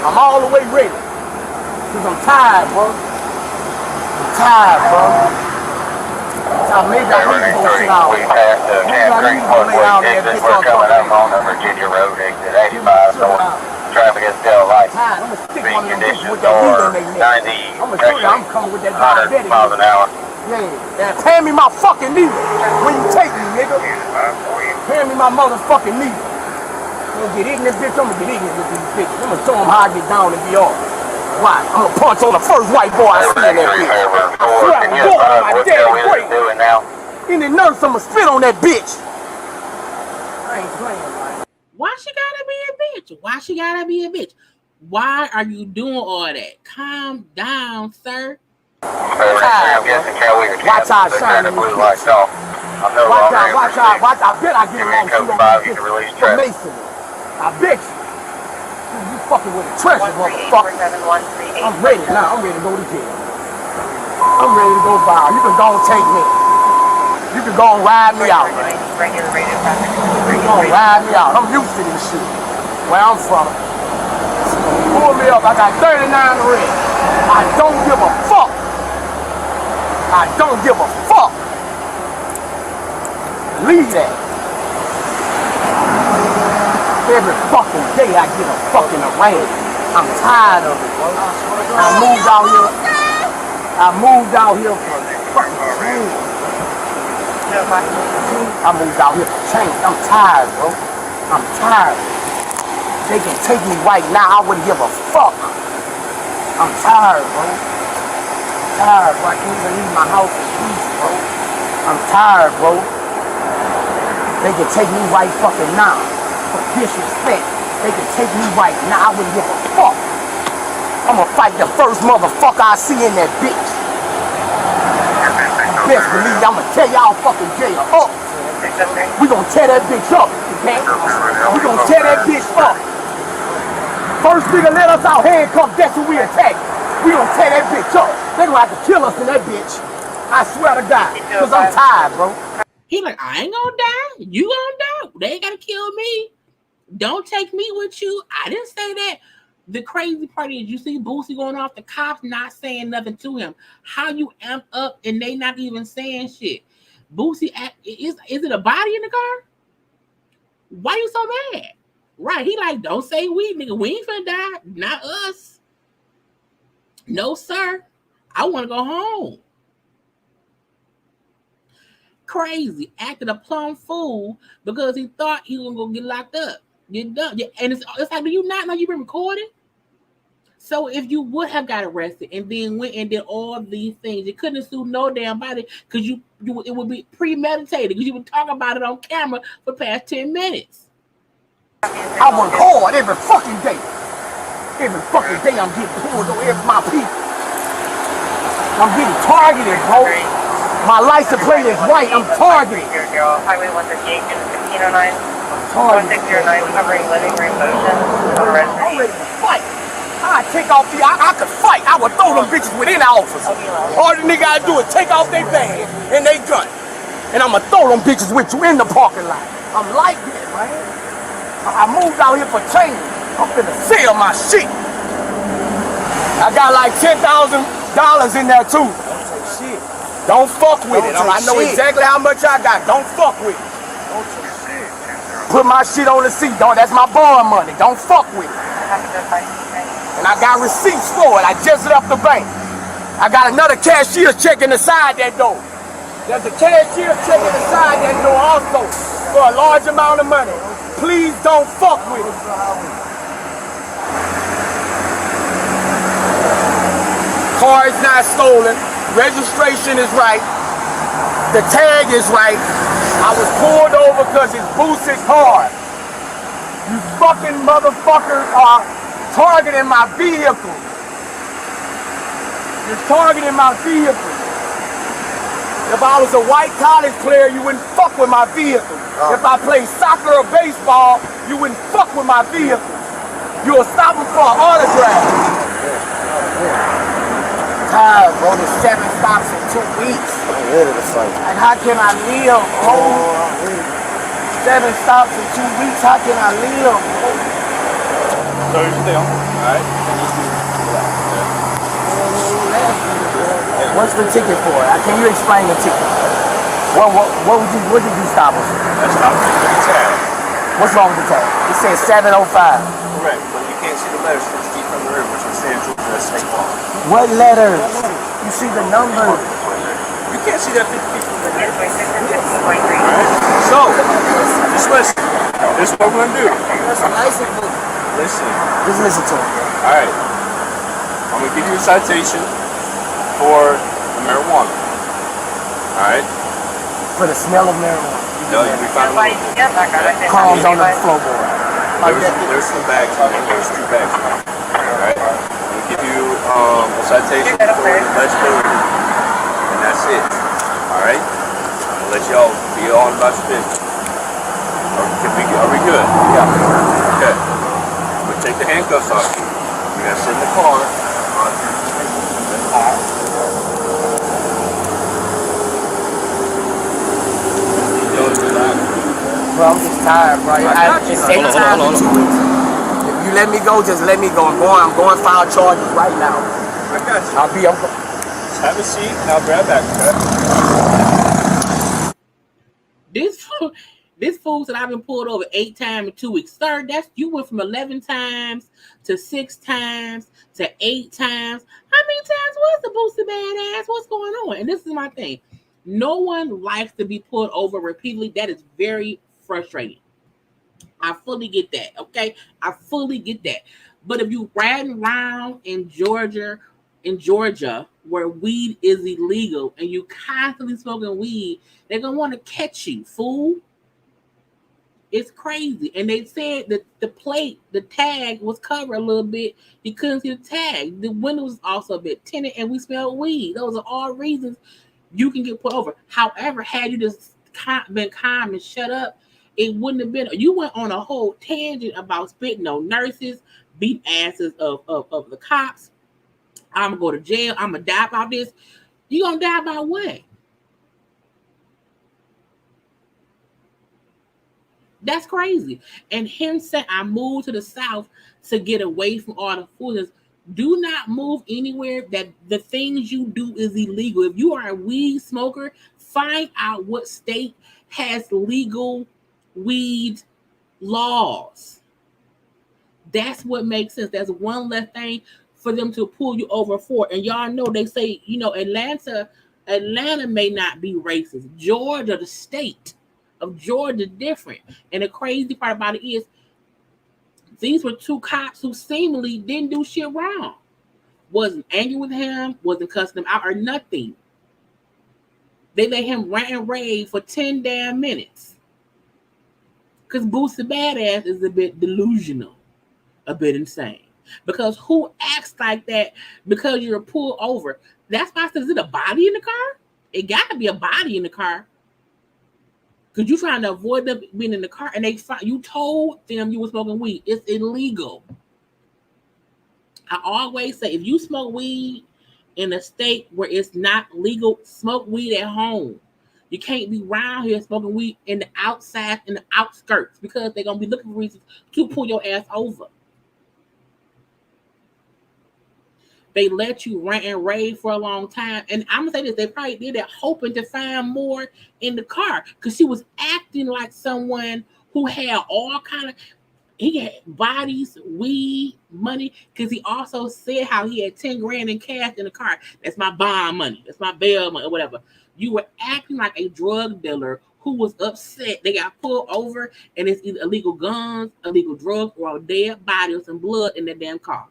I'm all the way ready. Cause I'm tired, bro. I'm tired, bro. Now maybe I need to go sit down. Maybe I need to go lay down there and get we're coming up on the Virginia Road, exit 85 north. Traffic is still light. I'm gonna stick one of them bitches Conditions with that weed are in their neck. 90, I'm gonna show you I'm coming with that 100 diabetic. miles an hour. Yeah, hand me my fucking needle when you take me, nigga. Hand me my motherfucking needle. I'm gonna get ignorant, bitch. I'm gonna get ignorant with these bitches. I'm gonna show them how I get down and be off. Why? I'm gonna punch on the first white boy I see in that bitch. I swear I'm going on my daddy break. Any nurse, I'm gonna spit on that bitch. I ain't playing, man. Why she gotta be a bitch? Why she gotta be a bitch? Why are you doing all that? Calm down, sir. Watch how I shine in this bitch. Watch out. I bet I get along with you for Mason. I bet you. You fucking with a treasure, motherfucker. I'm ready now. I'm ready to go to jail. I'm ready to go by. You can go and take me. You can go and ride me out. You can go and ride me out. I'm used to this shit. Where I'm from. Pull me up. I got 39 red. I don't give a fuck. I don't give a fuck. Leave that. Every fucking day I get a fucking arraignment. I'm tired of it, bro. I moved out here for fucking change. I moved out here for change. I'm tired, bro. I'm tired. They can take me right now. I wouldn't give a fuck. I'm tired, bro. Tired, bro. I can't even leave my house in peace, bro. I'm tired, bro. They can take me right fucking now. For disrespect. They can take me right now. I wouldn't give a fuck. I'ma fight the first motherfucker I see in that bitch. Best believe I'ma tear y'all fucking jail up. We gonna tear that bitch up, okay? We gonna tear that bitch up. First nigga let us out handcuffed, that's who we attack. We gonna tear that bitch up. They gonna have to kill us in that bitch. I swear to God, cause I'm tired, bro. He like, I ain't gonna die. You gonna die. They ain't gotta kill me. Don't take me with you. I didn't say that. The crazy part is you see Boosie going off, the cops not saying nothing to him. How you amp up and they not even saying shit. Boosie, is it a body in the car? Why you so mad? Right, he like, don't say we, nigga. We ain't finna die. Not us. No, sir. I want to go home. Crazy. Acted a plumb fool because he thought he was going to go get locked up. Get done. Yeah, and it's like, do you not know you've been recorded? So if you would have got arrested and then went and did all these things, you couldn't have sued no damn body because it would be premeditated because you would talk about it on camera for the past 10 minutes. I work hard every fucking day. Every fucking day I'm getting pulled over every my people. I'm getting targeted, bro. My license plate is white. I'm targeted. Highway 138 and 1509. Targeted. 1609 covering living room motion. I'm ready to fight. I take off I could fight. I would throw them bitches within the office. All the nigga I do is take off their bag and they gun. And I'ma throw them bitches with you in the parking lot. I'm like that, man. I moved out here for change. I'm finna sell my shit. I got like $10,000 in there too. Don't take shit. Don't fuck with it. I know exactly how much I got. Don't fuck with it. Don't take shit. Put my shit on the seat, dog. That's my bond money. Don't fuck with it. And I got receipts for it. I just left the bank. I got another cashier checking inside that door. There's a cashier checking inside that door also for a large amount of money. Please don't fuck with it. Car is not stolen. Registration is right. The tag is right. I was pulled over because it's Boosie's car. You fucking motherfuckers are targeting my vehicle. You're targeting my vehicle. If I was a white college player, you wouldn't fuck with my vehicle. If I played soccer or baseball, you wouldn't fuck with my vehicle. You'll stop me for an autograph. Tired, bro. There's 7 stops in 2 weeks. I'm ready to fight. And how can I live, bro? 7 stops in 2 weeks. How can I live, bro? So you're still, alright? What's the ticket for? Can you explain the ticket? What did you stop us for? That's not the tag. What's wrong with the tag? It says 705. Correct, but you can't see the letters from Street from the river, which is saying Georgia State Law. What letters? You see the number. You can't see that 50 feet from the river. Alright? So, just listen. This is what we're gonna do. That's a license plate. Listen. Just listen to it. Alright. I'm gonna give you a citation for the marijuana. Alright? For the smell of marijuana. No, you can find Crumbs on the floorboard. There's some bags in there. There's 2 bags in there. Alright? I'm gonna give you a citation for legibility. And that's it. Alright? I'm gonna let y'all be on about your business. Are we good? Yeah. Okay. We'll take the handcuffs off you. We're gonna sit in the car. Bro, I'm just tired, bro. It's 8 times in 2 weeks. If you let me go, just let me go. I'm going to file charges right now. I got you. I'll be up. So Have a seat and I'll grab back, okay? This fool said I've been pulled over 8 times in 2 weeks. Sir, you went from 11 times to 6 times to 8 times. How many times was the Boosie badass? What's going on? And this is my thing. No one likes to be pulled over repeatedly. That is very frustrating. I fully get that, okay? I fully get that. But if you riding around in Georgia, where weed is illegal, and you constantly smoking weed, they're gonna want to catch you, fool. It's crazy. And they said that the tag was covered a little bit. You couldn't see the tag. The window was also a bit tinted, and we smelled weed. Those are all reasons you can get pulled over. However, had you just been calm and shut up, it wouldn't have been. You went on a whole tangent about spitting on nurses, beat asses of the cops. I'm gonna go to jail. I'm gonna die about this. You gonna die about what? That's crazy. And him saying I moved to the South to get away from all the foolishness. Do not move anywhere that the things you do is illegal. If you are a weed smoker, find out what state has legal weed laws. That's what makes sense. That's one less thing for them to pull you over for. And y'all know they say, Atlanta may not be racist. Georgia, the state of Georgia, different. And the crazy part about it is these were 2 cops who seemingly didn't do shit wrong. Wasn't angry with him, wasn't cussing him out or nothing. They let him rant and rave for 10 damn minutes. Because Boosie Badass is a bit delusional, a bit insane. Because who acts like that because you're pulled over? That's why I said, is it a body in the car? It got to be a body in the car. Because you're trying to avoid them being in the car, and you told them you were smoking weed. It's illegal. I always say, if you smoke weed in a state where it's not legal, smoke weed at home. You can't be around here smoking weed in the outside, in the outskirts, because they're going to be looking for reasons to pull your ass over. They let you rant and rave for a long time. And I'm going to say this, they probably did that hoping to find more in the car, because she was acting like someone who had all kind of, he had bodies, weed, money, because he also said how he had 10 grand in cash in the car. That's my bond money. That's my bail money or whatever. You were acting like a drug dealer who was upset. They got pulled over, and it's either illegal guns, illegal drugs, or a dead body or some blood in the damn car.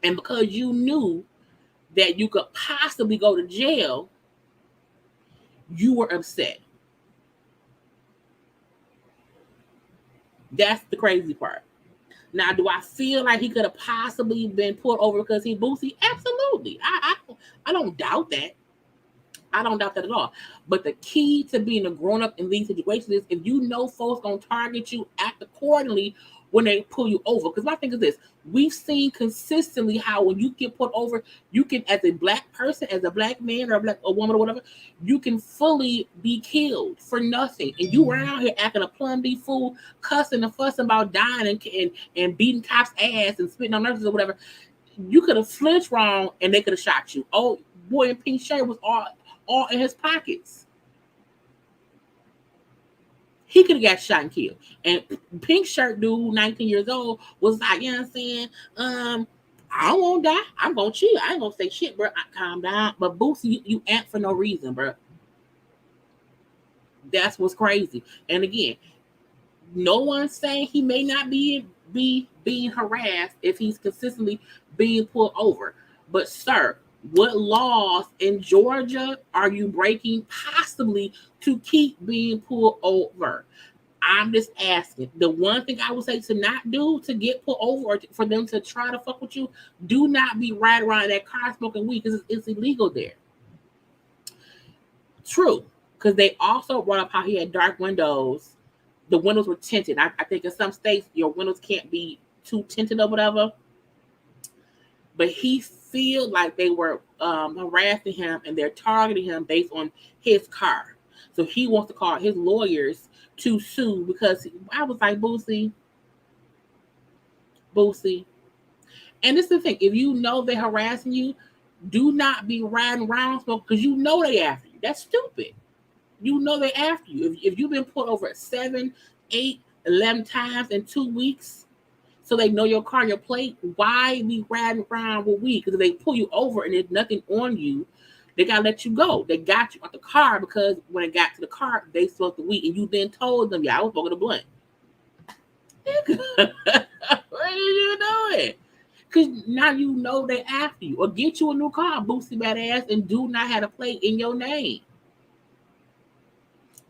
And because you knew that you could possibly go to jail, you were upset. That's the crazy part. Now, do I feel like he could have possibly been pulled over because he Boosie? Absolutely. I don't doubt that. I don't doubt that at all. But the key to being a grown-up in these situations is if you know folks going to target you, act accordingly when they pull you over. Because my thing is this, we've seen consistently how when you get pulled over, you can, as a black person, as a black man or a woman or whatever, you can fully be killed for nothing. And you around here acting a plum D fool, cussing and fussing about dying and beating cops' ass and spitting on nurses or whatever. You could have flinched wrong and they could have shot you. Oh, boy in pink shirt was all in his pockets. He could have got shot and killed. And pink shirt dude, 19 years old, was like, you know what I'm saying? I don't want to die. I'm going to chill. I ain't going to say shit, bro. Calm down. But Boosie, you ant for no reason, bro. That's what's crazy. And again, no one's saying he may not be being harassed if he's consistently being pulled over. But, sir, what laws in Georgia are you breaking possibly to keep being pulled over? I'm just asking. The one thing I would say to not do to get pulled over or for them to try to fuck with you, do not be riding around that car smoking weed because it's illegal there. True, because they also brought up how he had dark windows. The windows were tinted. I think in some states your windows can't be too tinted or whatever. But he feel like they were harassing him and they're targeting him based on his car. So he wants to call his lawyers to sue because I was like, Boosie. And this is the thing. If you know they're harassing you, Do not be riding around because you know they after you. That's stupid. You know they after you. If you've been pulled over 7, 8, 11 times in 2 weeks, so they know your car, your plate, why be riding around with weed? Because if they pull you over and there's nothing on you, they gotta let you go. They got you out the car because when it got to the car, they smoked the weed, and you then told them, "Yeah, I was smoking a blunt." What are you doing? Because now you know they after you. Or get you a new car, Boosie badass, and do not have a plate in your name.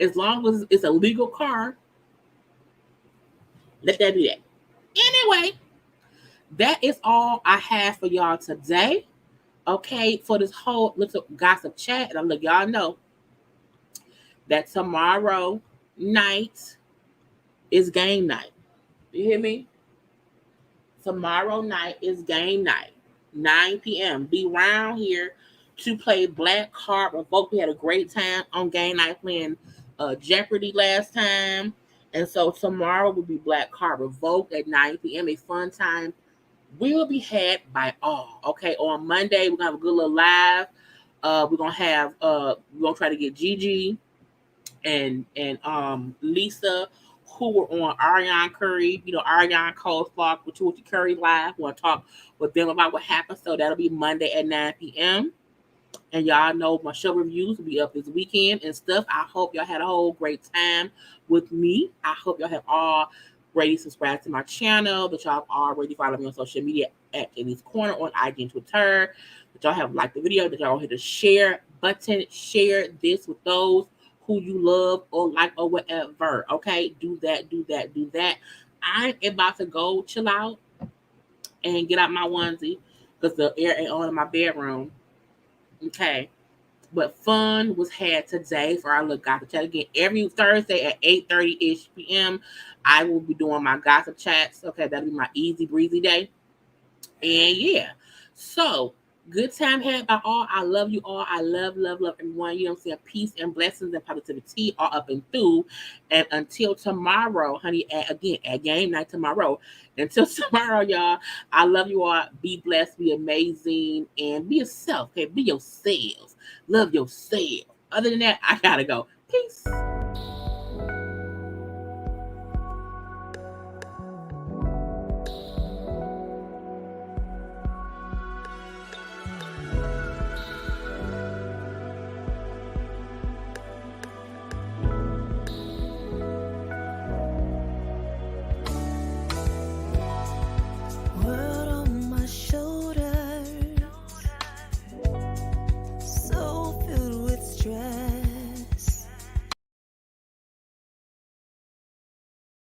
As long as it's a legal car, let that be that. Anyway, that is all I have for y'all today. Okay, for this whole little gossip chat, and I'll let y'all know that tomorrow night is game night. You hear me? Tomorrow night is game night, 9 p.m. Be around here to play Black Card Revoke. We had a great time on game night playing Jeopardy last time. And so tomorrow will be Black Card Revoke at 9 p.m. A fun time will be had by all. Okay, on Monday, we're going to have a good little live. We're going to try to get Gigi and Lisa, who were on Ariane Curry, Ariane Coleslaw with the Curry Live. We want to talk with them about what happened. So that'll be Monday at 9 p.m. And y'all know my show reviews will be up this weekend and stuff. I hope y'all had a whole great time with me. I hope y'all have already subscribed to my channel, that y'all have already followed me on social media at JayLeesCorner on IG and Twitter, that y'all have liked the video, that y'all hit the share button, share this with those who you love or like or whatever. Okay, do that. I'm about to go chill out and get out my onesie because the air ain't on in my bedroom. Okay, but fun was had today for our little gossip chat. Again, every Thursday at 8:30-ish p.m. I will be doing my gossip chats. Okay, that'll be my easy breezy day. And yeah, so good time had by all. I love you all. I love everyone. You know what I'm saying? Peace and blessings and positivity all up and through. And until tomorrow, honey, at game night tomorrow. Until tomorrow, y'all, I love you all. Be blessed, be amazing, and be yourself. Okay, be yourselves. Love yourself. Other than that, I gotta go. Peace. What